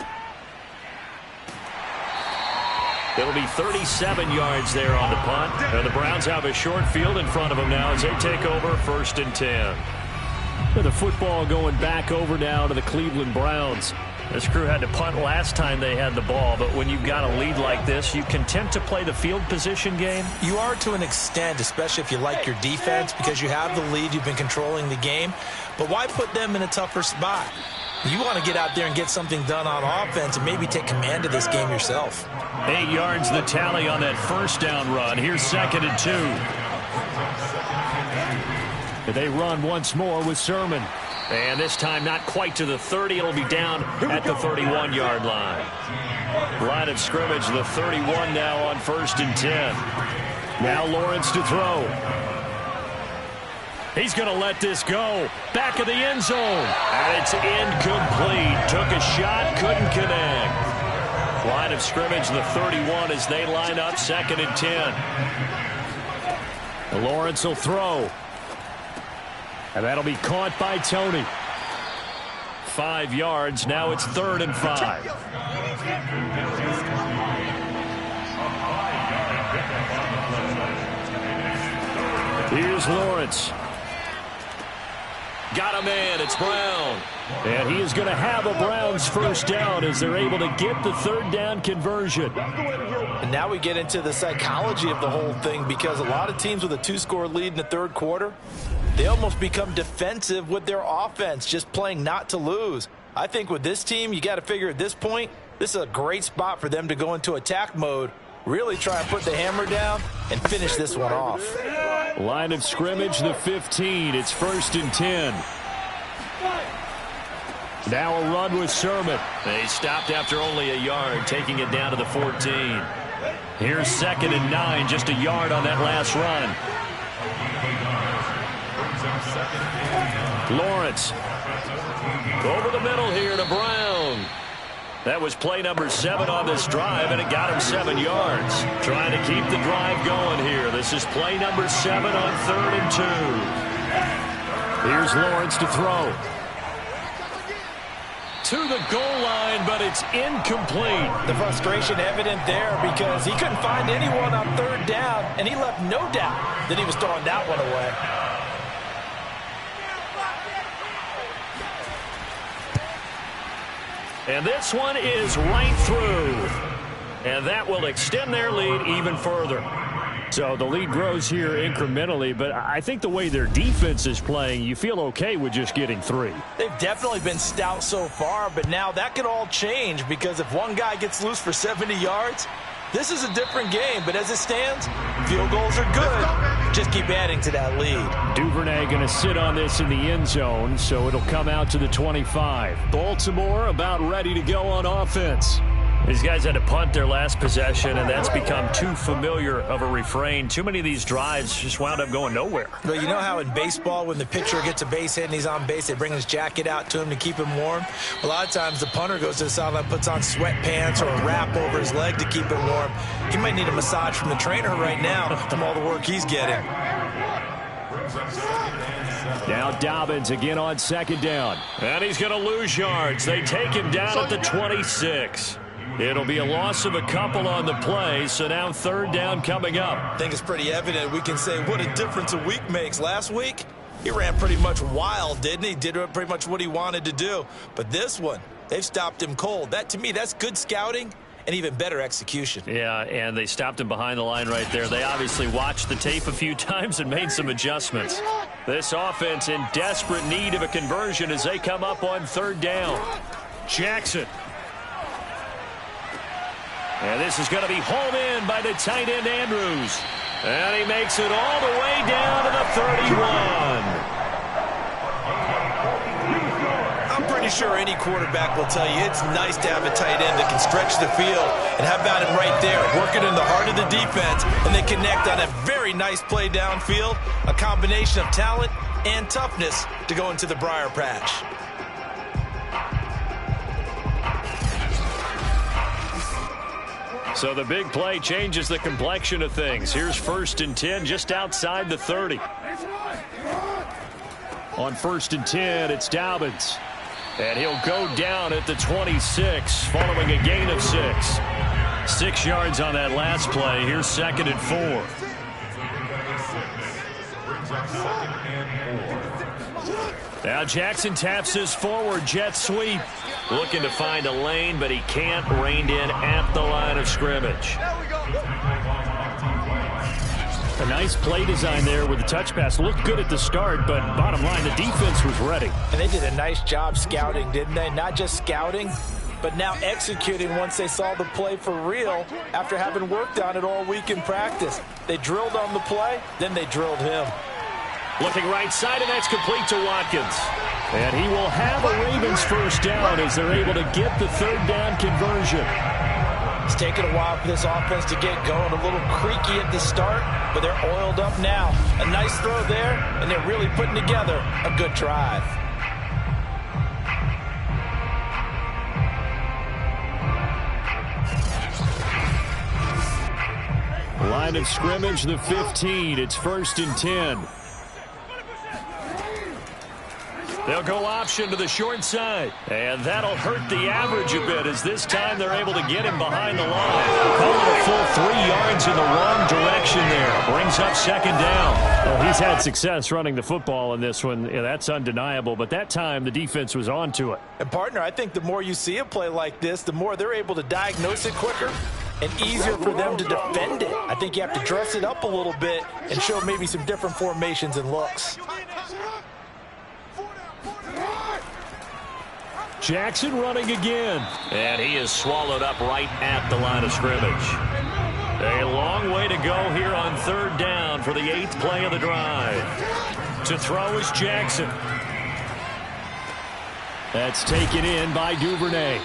It'll be 37 yards there on the punt. And the Browns have a short field in front of them now as they take over 1st and 10. With the football going back over now to the Cleveland Browns. This crew had to punt last time they had the ball, but when you've got a lead like this, you content to play the field position game? You are to an extent, especially if you like your defense, because you have the lead, you've been controlling the game. But why put them in a tougher spot? You want to get out there and get something done on offense and maybe take command of this game yourself. 8 yards the tally on that 1st down run. Here's 2nd and 2. They run once more with Sermon. And this time not quite to the 30. It'll be down at the 31-yard line. Line of scrimmage, the 31 now on 1st and 10. Now Lawrence to throw. He's going to let this go. Back of the end zone. And it's incomplete. Took a shot, couldn't connect. Line of scrimmage, the 31 as they line up 2nd and 10. Lawrence will throw. And that'll be caught by Tony. 5 yards. Now it's 3rd and 5. Here's Lawrence. Got a man. It's Brown. And he is going to have a Browns first down as they're able to get the 3rd down conversion. And now we get into the psychology of the whole thing, because a lot of teams with a 2-score lead in the 3rd quarter, they almost become defensive with their offense, just playing not to lose. I think with this team, you got to figure at this point, this is a great spot for them to go into attack mode, really try and put the hammer down and finish this one off. Line of scrimmage, the 15. It's 1st and 10. Now a run with Sermon. They stopped after only a yard, taking it down to the 14. Here's 2nd and 9, just a yard on that last run. Lawrence. Over the middle here to Brown. That was play number 7 on this drive, and it got him 7 yards. Trying to keep the drive going here. This is play number 7 on 3rd and 2. Here's Lawrence to throw. To the goal line, but it's incomplete. The frustration evident there, because he couldn't find anyone on 3rd down, and he left no doubt that he was throwing that one away. And this one is right through. And that will extend their lead even further. So the lead grows here incrementally, but I think the way their defense is playing, you feel okay with just getting 3. They've definitely been stout so far, but now that could all change, because if one guy gets loose for 70 yards, this is a different game. But as it stands, field goals are good. Just keep adding to that lead. Duvernay going to sit on this in the end zone, so it'll come out to the 25. Baltimore about ready to go on offense. These guys had to punt their last possession, and that's become too familiar of a refrain. Too many of these drives just wound up going nowhere. Well, you know how in baseball, when the pitcher gets a base hit and he's on base, they bring his jacket out to him to keep him warm? A lot of times the punter goes to the sideline, puts on sweatpants or a wrap over his leg to keep him warm. He might need a massage from the trainer right now from all the work he's getting. Now Dobbins again on 2nd down. And he's going to lose yards. They take him down at the 26. It'll be a loss of a couple on the play, so now 3rd down coming up. I think it's pretty evident. We can say what a difference a week makes. Last week, he ran pretty much wild, didn't he? Did pretty much what he wanted to do. But this one, they've stopped him cold. That, to me, that's good scouting and even better execution. Yeah, and they stopped him behind the line right there. They obviously watched the tape a few times and made some adjustments. This offense in desperate need of a conversion as they come up on 3rd down. Jackson. And this is going to be hauled in by the tight end Andrews. And he makes it all the way down to the 31. I'm pretty sure any quarterback will tell you it's nice to have a tight end that can stretch the field. And how about him right there, working in the heart of the defense, and they connect on a very nice play downfield, a combination of talent and toughness to go into the briar patch. So the big play changes the complexion of things. Here's 1st and 10 just outside the 30. On 1st and 10, it's Dobbins. And he'll go down at the 26 following a gain of 6. 6 yards on that last play. Here's 2nd and 4. Now Jackson taps his forward jet sweep. Looking to find a lane, but he can't. Reined in at the line of scrimmage. A nice play design there with the touch pass. Looked good at the start, but bottom line, the defense was ready. And they did a nice job scouting, didn't they? Not just scouting, but now executing once they saw the play for real after having worked on it all week in practice. They drilled on the play, then they drilled him. Looking right side, and that's complete to Watkins. And he will have a Ravens first down as they're able to get the 3rd down conversion. It's taken a while for this offense to get going. A little creaky at the start, but they're oiled up now. A nice throw there, and they're really putting together a good drive. Line of scrimmage, the 15. It's 1st and 10. They'll go option to the short side. And that'll hurt the average a bit as this time they're able to get him behind the line. Calling a full 3 yards in the wrong direction there. Brings up second down. Well, he's had success running the football in this one. Yeah, that's undeniable. But that time the defense was on to it. And, partner, I think the more you see a play like this, the more they're able to diagnose it quicker and easier for them to defend it. I think you have to dress it up a little bit and show maybe some different formations and looks. Jackson running again. And he is swallowed up right at the line of scrimmage. A long way to go here on third down for the 8th play of the drive. To throw is Jackson. That's taken in by Duvernay.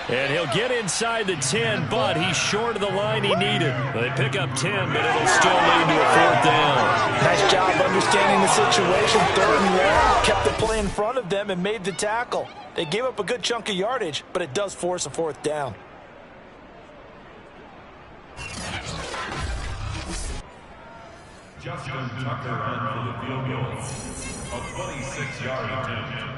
And he'll get inside the 10, but he's short of the line he needed. They pick up 10, but it'll still lead to a 4th down. Nice job understanding the situation. 3rd and long, kept the play in front of them and made the tackle. They gave up a good chunk of yardage, but it does force a 4th down. Justin Tucker in for the field goal. A 26-yard attempt.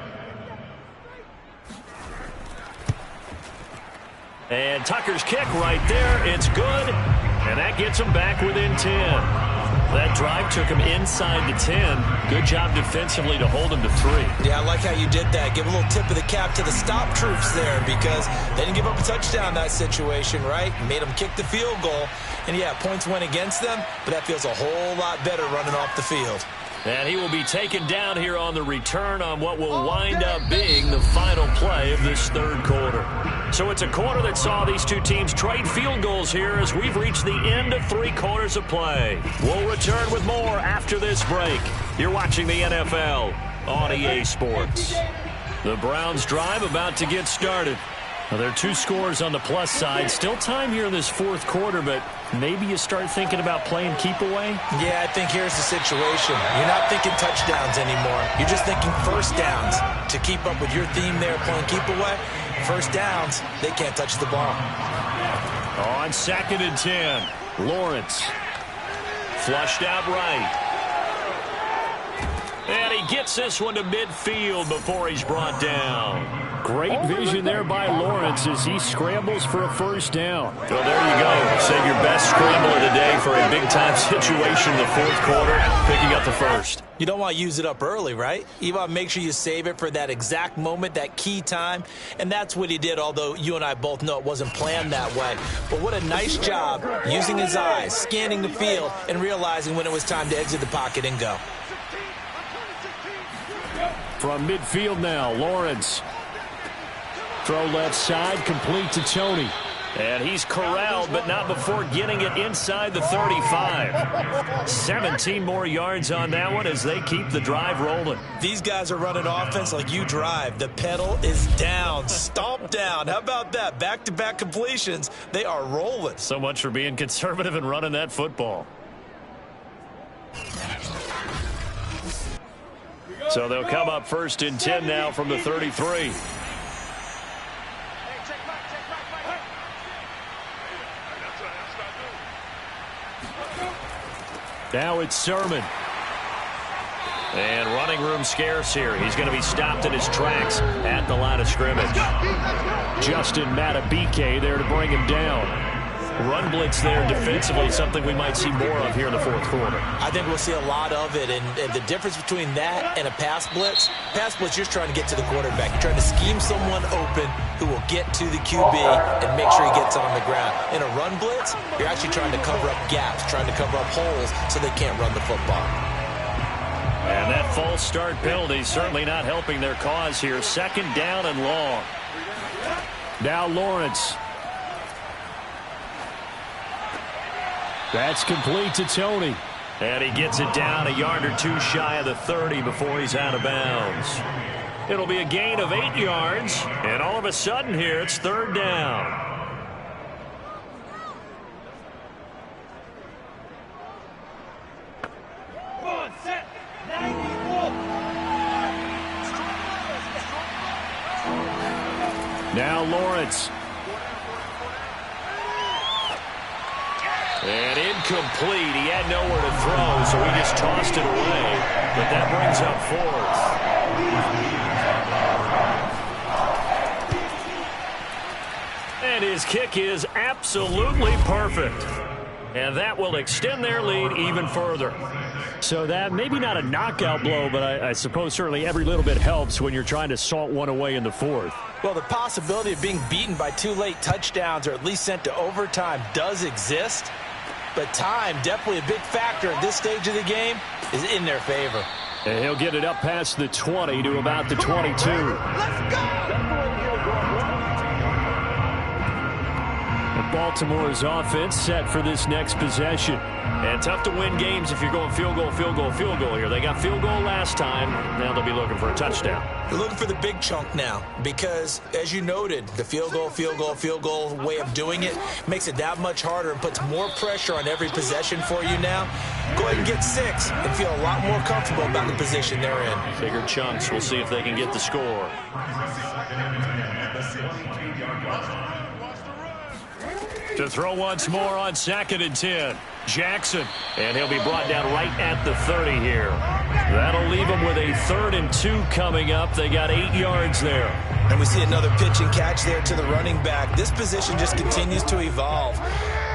And Tucker's kick right there. It's good. And that gets him back within 10. That drive took him inside the 10. Good job defensively to hold him to 3. Yeah, I like how you did that. Give a little tip of the cap to the stop troops there because they didn't give up a touchdown in that situation, right? Made them kick the field goal. And, yeah, points went against them, but that feels a whole lot better running off the field. And he will be taken down here on the return on what will wind up being the final play of this 3rd quarter. So it's a quarter that saw these two teams trade field goals here as we've reached the end of 3 quarters of play. We'll return with more after this break. You're watching the NFL on EA Sports. The Browns drive about to get started. Well, there are 2 scores on the plus side. Still time here in this 4th quarter, but maybe you start thinking about playing keep away? Yeah, I think here's the situation. You're not thinking touchdowns anymore. You're just thinking first downs. To keep up with your theme there, playing keep away, first downs, they can't touch the ball. On 2nd and 10, Lawrence. Flushed out right. And he gets this one to midfield before he's brought down. Great vision there by Lawrence as he scrambles for a first down. Well, there you go. Save your best scramble of the day for a big-time situation in the 4th quarter, picking up the first. You don't want to use it up early, right? You want to make sure you save it for that exact moment, that key time. And that's what he did, although you and I both know it wasn't planned that way. But what a nice job using his eyes, scanning the field, and realizing when it was time to exit the pocket and go. From midfield now, Lawrence. Throw left side, complete to Tony. And he's corralled, but not before getting it inside the 35. 17 more yards on that one as they keep the drive rolling. These guys are running offense like you drive. The pedal is down, stomp down. How about that? Back-to-back completions. They are rolling. So much for being conservative and running that football. So they'll come up 1st and 10 now from the 33. Now it's Sermon. And running room scarce here. He's going to be stopped in his tracks at the line of scrimmage. Justin Matabike there to bring him down. Run blitz there defensively, something we might see more of here in the 4th quarter. I think we'll see a lot of it, and the difference between that and a pass blitz, you're just trying to get to the quarterback. You're trying to scheme someone open who will get to the QB and make sure he gets on the ground. In a run blitz, you're actually trying to cover up gaps, trying to cover up holes so they can't run the football. And that false start penalty certainly not helping their cause here. 2nd down and long. Now Lawrence. That's complete to Tony. And he gets it down a yard or 2 shy of the 30 before he's out of bounds. It'll be a gain of 8 yards. And all of a sudden here, it's 3rd down. Now Lawrence. And incomplete. He had nowhere to throw, so he just tossed it away. But that brings up 4th. And his kick is absolutely perfect. And that will extend their lead even further. So that maybe not a knockout blow, but I suppose certainly every little bit helps when you're trying to salt one away in the fourth. Well, the possibility of being beaten by 2 late touchdowns or at least sent to overtime does exist. But time, definitely a big factor at this stage of the game, is in their favor. And he'll get it up past the 20 to about the 22. Let's go! Baltimore's offense set for this next possession. And tough to win games if you're going field goal, field goal, field goal here. They got field goal last time. Now they'll be looking for a touchdown. They're looking for the big chunk now because, as you noted, the field goal way of doing it makes it that much harder and puts more pressure on every possession for you now. Go ahead and get 6 and feel a lot more comfortable about the position they're in. Bigger chunks. We'll see if they can get the score. To throw once more on 2nd and 10. Jackson. And he'll be brought down right at the 30 here. That'll leave them with a 3rd and 2 coming up. They got 8 yards there. And we see another pitch and catch there to the running back. This position just continues to evolve.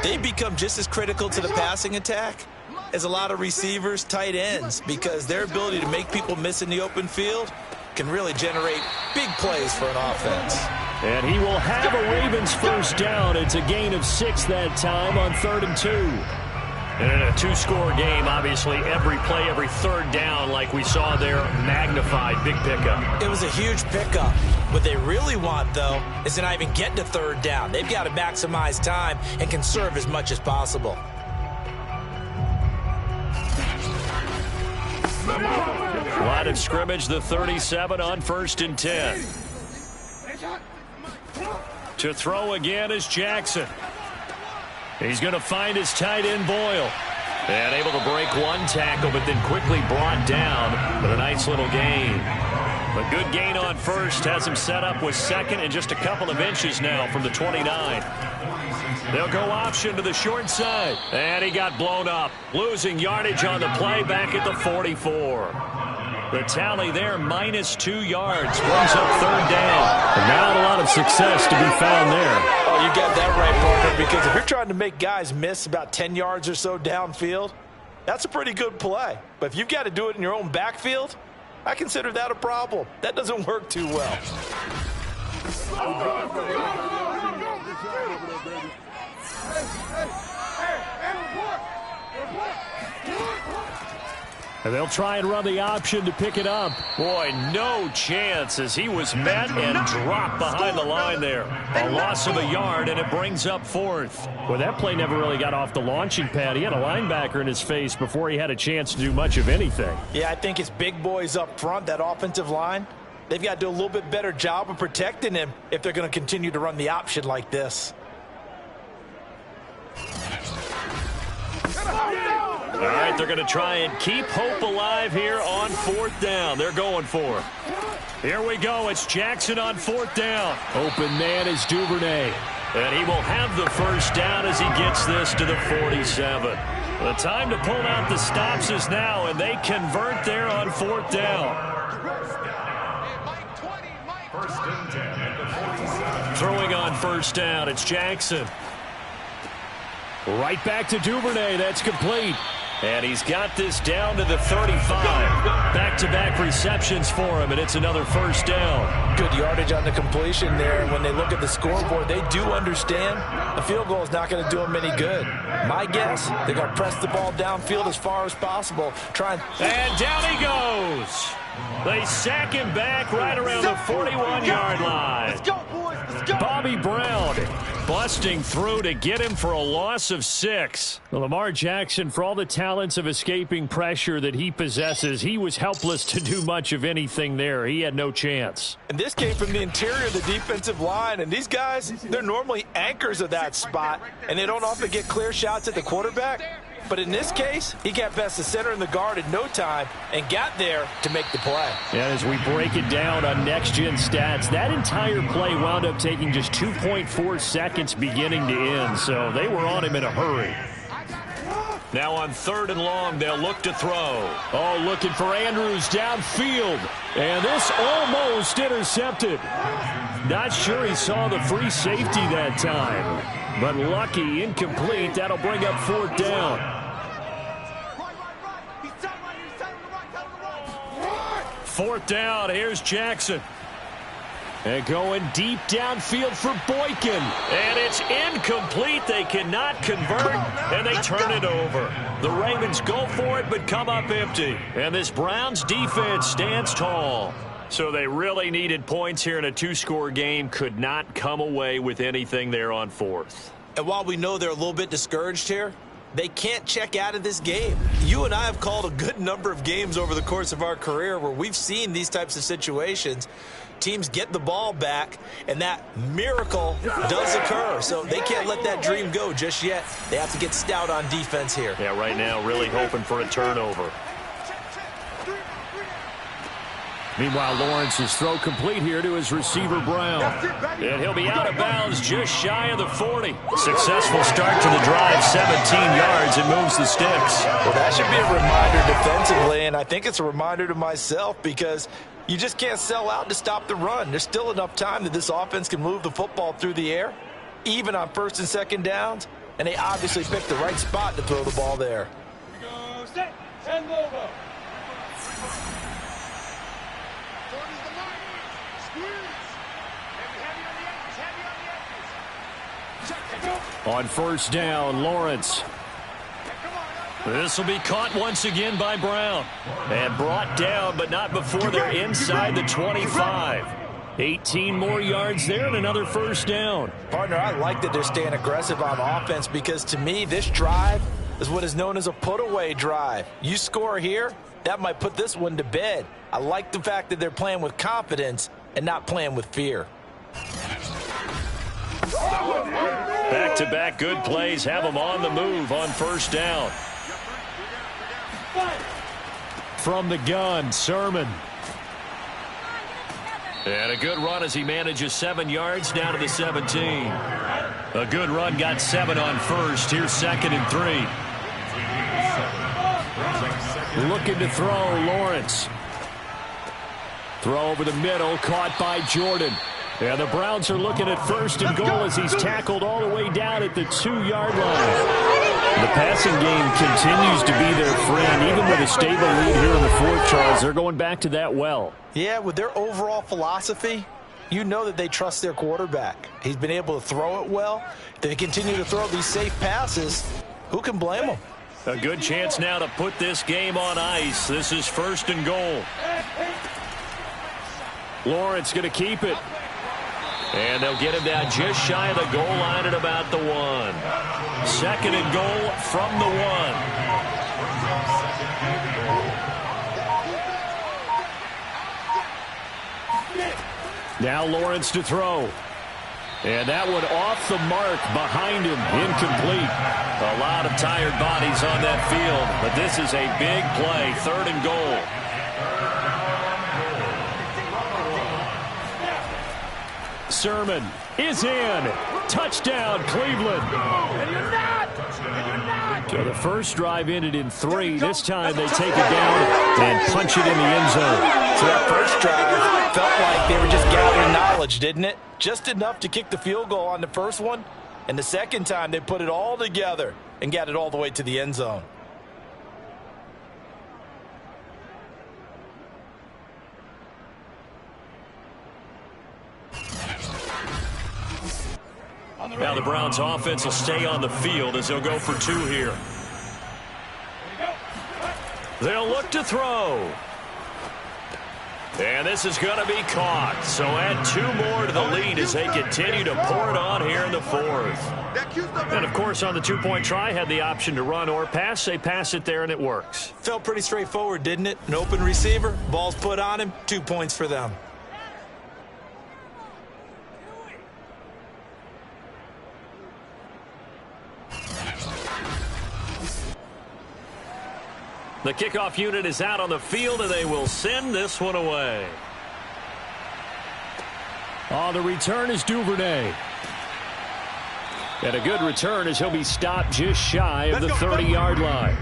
They become just as critical to the passing attack as a lot of receivers, tight ends, because their ability to make people miss in the open field can really generate big plays for an offense. And he will have a Ravens first down. It's a gain of 6 that time on 3rd and 2. And in a 2-score game, obviously, every play, every 3rd down, like we saw there, magnified, big pickup. It was a huge pickup. What they really want, though, is to not even get to 3rd down. They've got to maximize time and conserve as much as possible. Line of scrimmage, the 37 on 1st and 10. To throw again is Jackson. He's going to find his tight end, Boyle. And able to break one tackle, but then quickly brought down with a nice little gain. A good gain on 1st has him set up with 2nd and just a couple of inches now from the 29. They'll go option to the short side. And he got blown up. Losing yardage on the play back at the 44. The tally there, -2 yards. Brings up 3rd down. And not a lot of success to be found there. Oh, you got that right, partner, because if you're trying to make guys miss about 10 yards or so downfield, that's a pretty good play. But if you've got to do it in your own backfield, I consider that a problem. That doesn't work too well. And they'll try and run the option to pick it up. Boy, no chance as he was met and dropped behind the line there. A loss of a yard, and it brings up 4th. Well, that play never really got off the launching pad. He had a linebacker in his face before he had a chance to do much of anything. Yeah, I think it's big boys up front, that offensive line. They've got to do a little bit better job of protecting him if they're going to continue to run the option like this. All right, they're going to try and keep hope alive here on 4th down. They're going for it. Here we go. It's Jackson on 4th down. Open man is Duvernay. And he will have the first down as he gets this to the 47. The time to pull out the stops is now, and they convert there on 4th down. 1st and 10 at the 47. Throwing on 1st down, it's Jackson. Right back to Duvernay. That's complete. And he's got this down to the 35. Back-to-back receptions for him, and it's another first down. Good yardage on the completion there. When they look at the scoreboard, they do understand a field goal is not going to do them any good. My guess, they're going to press the ball downfield as far as possible. And down he goes. They sack him back right around the 41-yard line. Let's go, boys. Let's go. Bobby Brown busting through to get him for a loss of 6. Well, Lamar Jackson, for all the talents of escaping pressure that he possesses, he was helpless to do much of anything there. He had no chance. And this came from the interior of the defensive line. And these guys, they're normally anchors of that spot, and they don't often get clear shots at the quarterback. But in this case, he got past the center and the guard in no time and got there to make the play. And as we break it down on Next Gen Stats, that entire play wound up taking just 2.4 seconds beginning to end. So they were on him in a hurry. Now on 3rd and long, they'll look to throw. Oh, looking for Andrews downfield. And this almost intercepted. Not sure he saw the free safety that time. But lucky, incomplete. That'll bring up 4th down. Fourth down. Here's Jackson. And going deep downfield for Boykin. And it's incomplete. They cannot convert, and they turn it over. The Ravens go for it, but come up empty. And this Browns defense stands tall. So they really needed points here in a 2-score game. Could not come away with anything there on 4th. And while we know they're a little bit discouraged here, they can't check out of this game. You and I have called a good number of games over the course of our career where we've seen these types of situations. Teams get the ball back, and that miracle does occur. So they can't let that dream go just yet. They have to get stout on defense here. Yeah, right now really hoping for a turnover. Meanwhile, Lawrence's throw complete here to his receiver, Brown. And he'll be out of bounds just shy of the 40. Successful start to the drive, 17 yards, and moves the sticks. Well, that should be a reminder defensively, and I think it's a reminder to myself because you just can't sell out to stop the run. There's still enough time that this offense can move the football through the air, even on 1st and 2nd downs, and they obviously picked the right spot to throw the ball there. Go set and logo. On 1st down, Lawrence. This will be caught once again by Brown. And brought down, but not before they're inside the 25. 18 more yards there and another 1st down. Partner, I like that they're staying aggressive on offense because to me, this drive is what is known as a put-away drive. You score here, that might put this one to bed. I like the fact that they're playing with confidence and not playing with fear. Back-to-back good plays have them on the move on 1st down. From the gun, Sermon. And a good run as he manages 7 yards down to the 17. A good run, got 7 on 1st. Here's 2nd and 3. Looking to throw, Lawrence. Throw over the middle, caught by Jordan. And the Browns are looking at 1st and goal as he's tackled all the way down at the 2-yard line. The passing game continues to be their friend. Even with a stable lead here in the 4th, Charles, they're going back to that well. Yeah, with their overall philosophy, you know that they trust their quarterback. He's been able to throw it well. They continue to throw these safe passes. Who can blame them? A good chance now to put this game on ice. This is 1st and goal. Lawrence going to keep it. And they'll get him down just shy of the goal line at about the 1. 2nd and goal from the 1. Now Lawrence to throw. And that one off the mark behind him. Incomplete. A lot of tired bodies on that field, but this is a big play. 3rd and goal. Sermon is in. Touchdown, Cleveland. So the first drive ended in 3. This time they take it down and punch it in the end zone. So that first drive felt like they were just gathering knowledge, didn't it? Just enough to kick the field goal on the first one. And the second time they put it all together and got it all the way to the end zone. Now the Browns offense will stay on the field as they'll go for 2 here. They'll look to throw. And this is going to be caught. So add 2 more to the lead as they continue to pour it on here in the 4th. And, of course, on the 2-point try, had the option to run or pass. They pass it there, and it works. Felt pretty straightforward, didn't it? An open receiver, ball's put on him, 2 points for them. The kickoff unit is out on the field, and they will send this one away. On the return is Duvernay. And a good return as he'll be stopped just shy of the 30-yard line.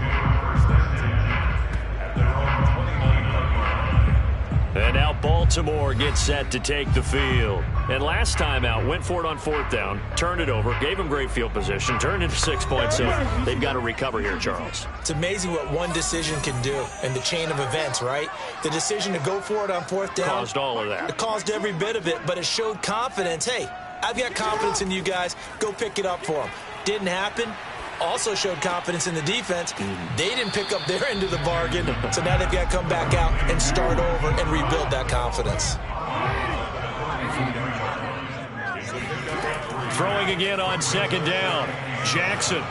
And now Baltimore gets set to take the field. And last time out, went for it on 4th down, turned it over, gave them great field position, turned into 6 points. So they've got to recover here, Charles. It's amazing what one decision can do in the chain of events, right? The decision to go for it on 4th down caused all of that. It caused every bit of it, but it showed confidence. Hey, I've got confidence in you guys. Go pick it up for them. Didn't happen. Also showed confidence in the defense. They didn't pick up their end of the bargain, so now they've got to come back out and start over and rebuild that confidence. Throwing again on 2nd down. Jackson.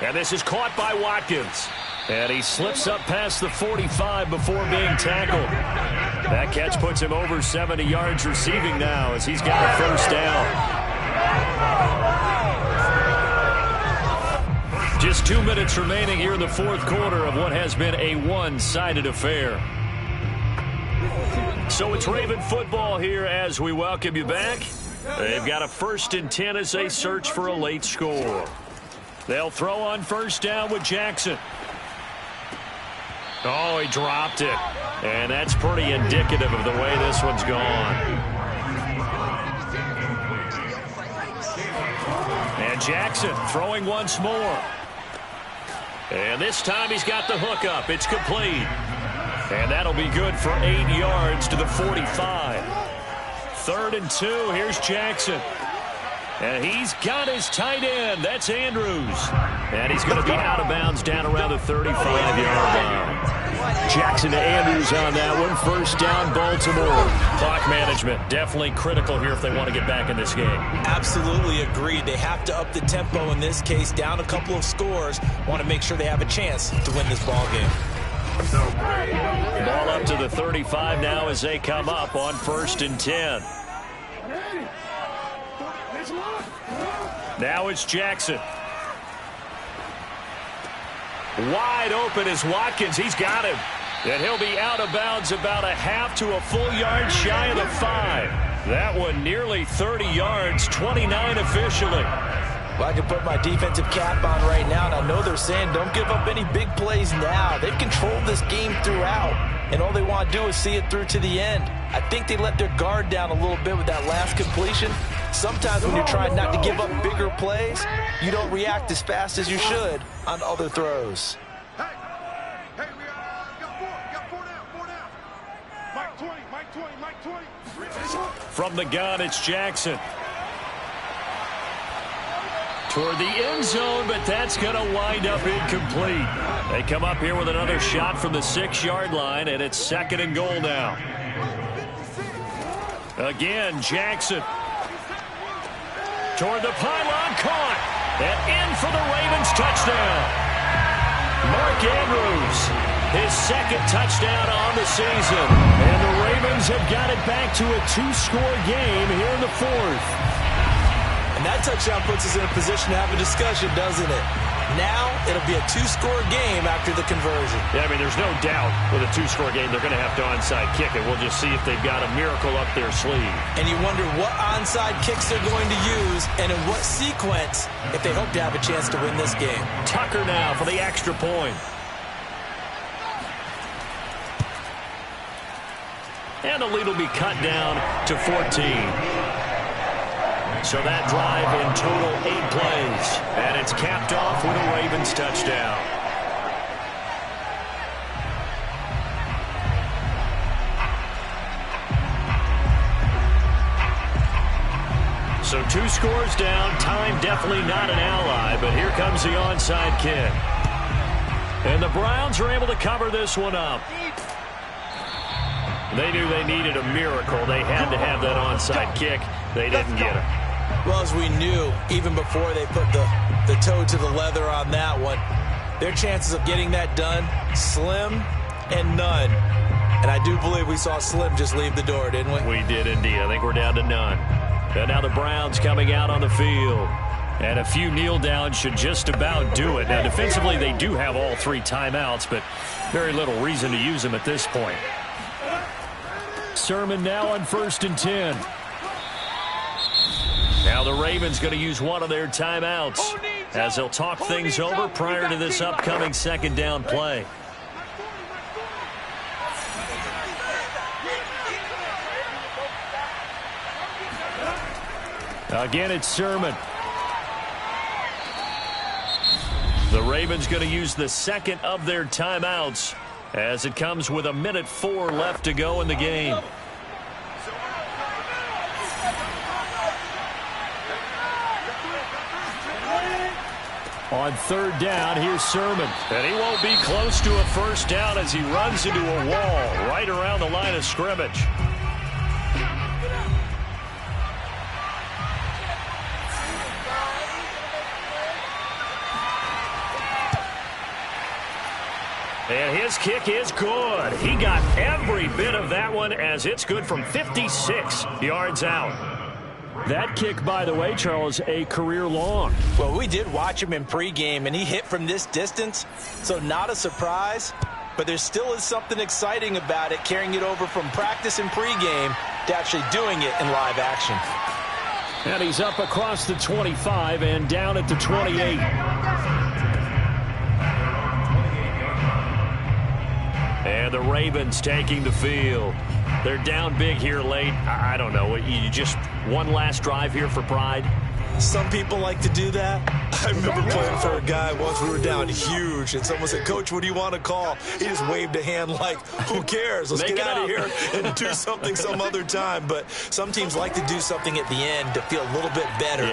And this is caught by Watkins. And he slips up past the 45 before being tackled. That catch puts him over 70 yards receiving now as he's got a 1st down. Just 2 minutes remaining here in the 4th quarter of what has been a one-sided affair. So it's Raven football here as we welcome you back. They've got a 1st and 10 as they search for a late score. They'll throw on 1st down with Jackson. Oh, he dropped it. And that's pretty indicative of the way this one's gone. And Jackson throwing once more. And this time he's got the hook up. It's complete. And that'll be good for 8 yards to the 45. 3rd and 2. Here's Jackson. And he's got his tight end. That's Andrews. And he's going to be out of bounds down around the 35-yard line. Jackson to Andrews on that one. 1st down, Baltimore. Clock management definitely critical here if they want to get back in this game. Absolutely agreed. They have to up the tempo in this case, down a couple of scores. Want to make sure they have a chance to win this ball game. Ball up to the 35 now as they come up on 1st and 10. Now it's Jackson. Wide open is Watkins. He's got him. And he'll be out of bounds about a half to a full yard shy of the 5. That one nearly 30 yards, 29 officially. Well, I can put my defensive cap on right now, and I know they're saying don't give up any big plays now. They've controlled this game throughout, and all they want to do is see it through to the end. I think they let their guard down a little bit with that last completion. Sometimes when you're trying not to give up bigger plays, you don't react as fast as you should on other throws. Hey, we got four down. Mike 20. From the gun, it's Jackson. Toward the end zone, but that's going to wind up incomplete. They come up here with another shot from the 6-yard line, and it's 2nd and goal now. Again, Jackson. Toward the pylon, caught. And in for the Ravens touchdown. Mark Andrews, his 2nd touchdown on the season. And the Ravens have got it back to a 2-score game here in the 4th. And that touchdown puts us in a position to have a discussion, doesn't it? Now it'll be a 2-score game after the conversion. Yeah, I mean, there's no doubt with a 2-score game they're going to have to onside kick it. We'll just see if they've got a miracle up their sleeve. And you wonder what onside kicks they're going to use and in what sequence if they hope to have a chance to win this game. Tucker now for the extra point. And the lead will be cut down to 14. So that drive in total 8 plays. And it's capped off with a Ravens touchdown. So 2 scores down. Time definitely not an ally, but here comes the onside kick. And the Browns are able to cover this one up. They knew they needed a miracle. They had to have that onside kick. They didn't get it. Well, as we knew, even before they put the toe to the leather on that one, their chances of getting that done, slim and none. And I do believe we saw Slim just leave the door, didn't we? We did indeed. I think we're down to none. And now the Browns coming out on the field. And a few kneel downs should just about do it. Now, defensively, they do have all 3 timeouts, but very little reason to use them at this point. Sermon now on 1st and 10. Now the Ravens going to use one of their timeouts as they'll talk things over prior to this upcoming 2nd down play. Again, it's Sermon. The Ravens going to use the second of their timeouts as it comes with 1:04 left to go in the game. On third down, here's Sermon. And he won't be close to a first down as he runs into a wall right around the line of scrimmage. And his kick is good. He got every bit of that one as it's good from 56 yards out. That kick, by the way, Charles, a career long. Well, we did watch him in pregame, and he hit from this distance, so not a surprise. But there still is something exciting about it, carrying it over from practice and pregame to actually doing it in live action. And he's up across the 25 and down at the 28. And the Ravens taking the field. They're down big here late. I don't know. You just one last drive here for pride? Some people like to do that. I remember playing for a guy once. We were down huge, and someone said, "Coach, what do you want to call?" He just waved a hand like, "Who cares? Let's get out of here and do something some other time." But some teams like to do something at the end to feel a little bit better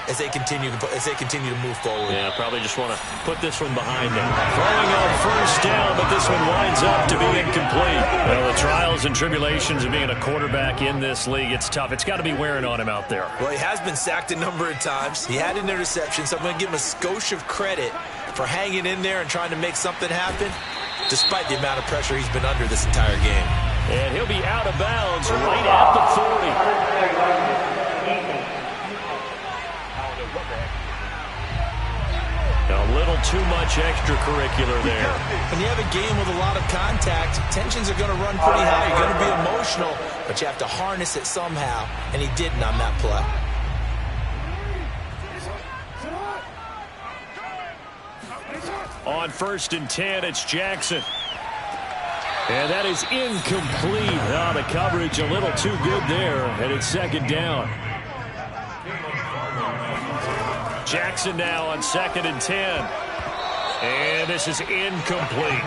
as they continue to move forward. Yeah, probably just want to put this one behind them. Throwing on first down, but this one winds up to be incomplete. Well, the trials and tribulations of being a quarterback in this league, it's tough. It's got to be wearing on him out there. Well, he has been sacked a number of times. He had an interception, so I'm going to give him a skosh of credit for hanging in there and trying to make something happen, despite the amount of pressure he's been under this entire game. And he'll be out of bounds right at the 40. A little too much extracurricular there. When you have a game with a lot of contact, tensions are going to run pretty high. You're going to be emotional, but you have to harness it somehow, and he didn't on that play. On 1st and 10, it's Jackson. And that is incomplete. Oh, the coverage a little too good there, and it's 2nd down. Jackson now on 2nd and 10. And this is incomplete.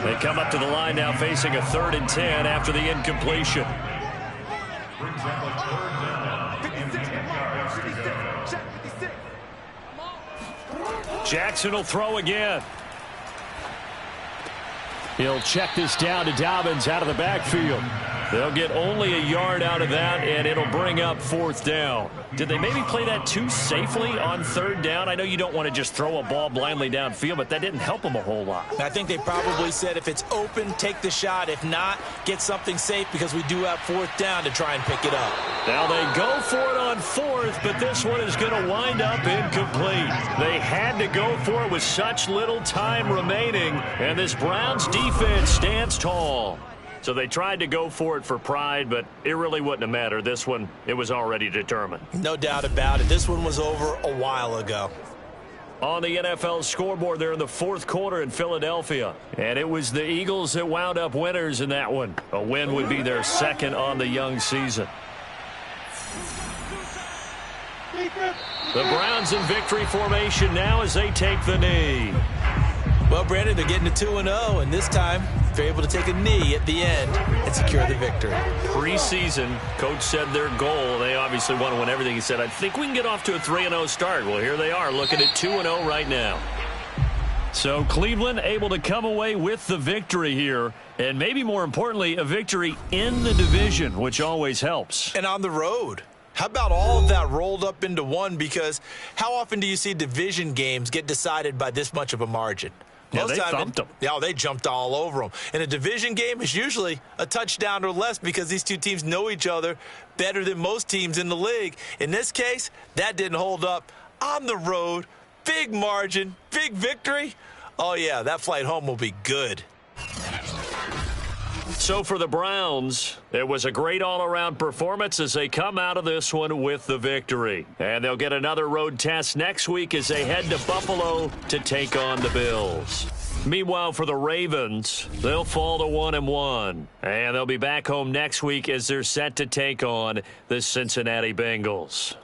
They come up to the line now facing a 3rd and 10 after the incompletion. Jackson will throw again. He'll check this down to Dobbins out of the backfield. They'll get only a yard out of that, and it'll bring up 4th down. Did they maybe play that too safely on 3rd down? I know you don't want to just throw a ball blindly downfield, but that didn't help them a whole lot. I think they probably said if it's open, take the shot. If not, get something safe because we do have 4th down to try and pick it up. Now they go for it on 4th, but this one is going to wind up incomplete. They had to go for it with such little time remaining, and this Browns defense stands tall. So they tried to go for it for pride, but it really wouldn't have mattered. This one, it was already determined. No doubt about it. This one was over a while ago. On the NFL scoreboard there in the 4th quarter in Philadelphia. And it was the Eagles that wound up winners in that one. A win would be their 2nd on the young season. The Browns in victory formation now as they take the knee. Well, Brandon, they're getting to 2-0, and this time they're able to take a knee at the end and secure the victory. Preseason, coach said their goal, they obviously want to win everything. He said, I think we can get off to a 3-0 start. Well, here they are looking at 2-0 right now. So Cleveland able to come away with the victory here, and maybe more importantly, a victory in the division, which always helps. And on the road. How about all of that rolled up into one? Because how often do you see division games get decided by this much of a margin? Yeah, they thumped them. Yeah, they jumped all over them. In a division game, it's usually a touchdown or less because these two teams know each other better than most teams in the league. In this case, that didn't hold up. On the road, big margin, big victory. Oh, yeah, that flight home will be good. So for the Browns, it was a great all-around performance as they come out of this one with the victory. And they'll get another road test next week as they head to Buffalo to take on the Bills. Meanwhile, for the Ravens, they'll fall to 1-1. And they'll be back home next week as they're set to take on the Cincinnati Bengals.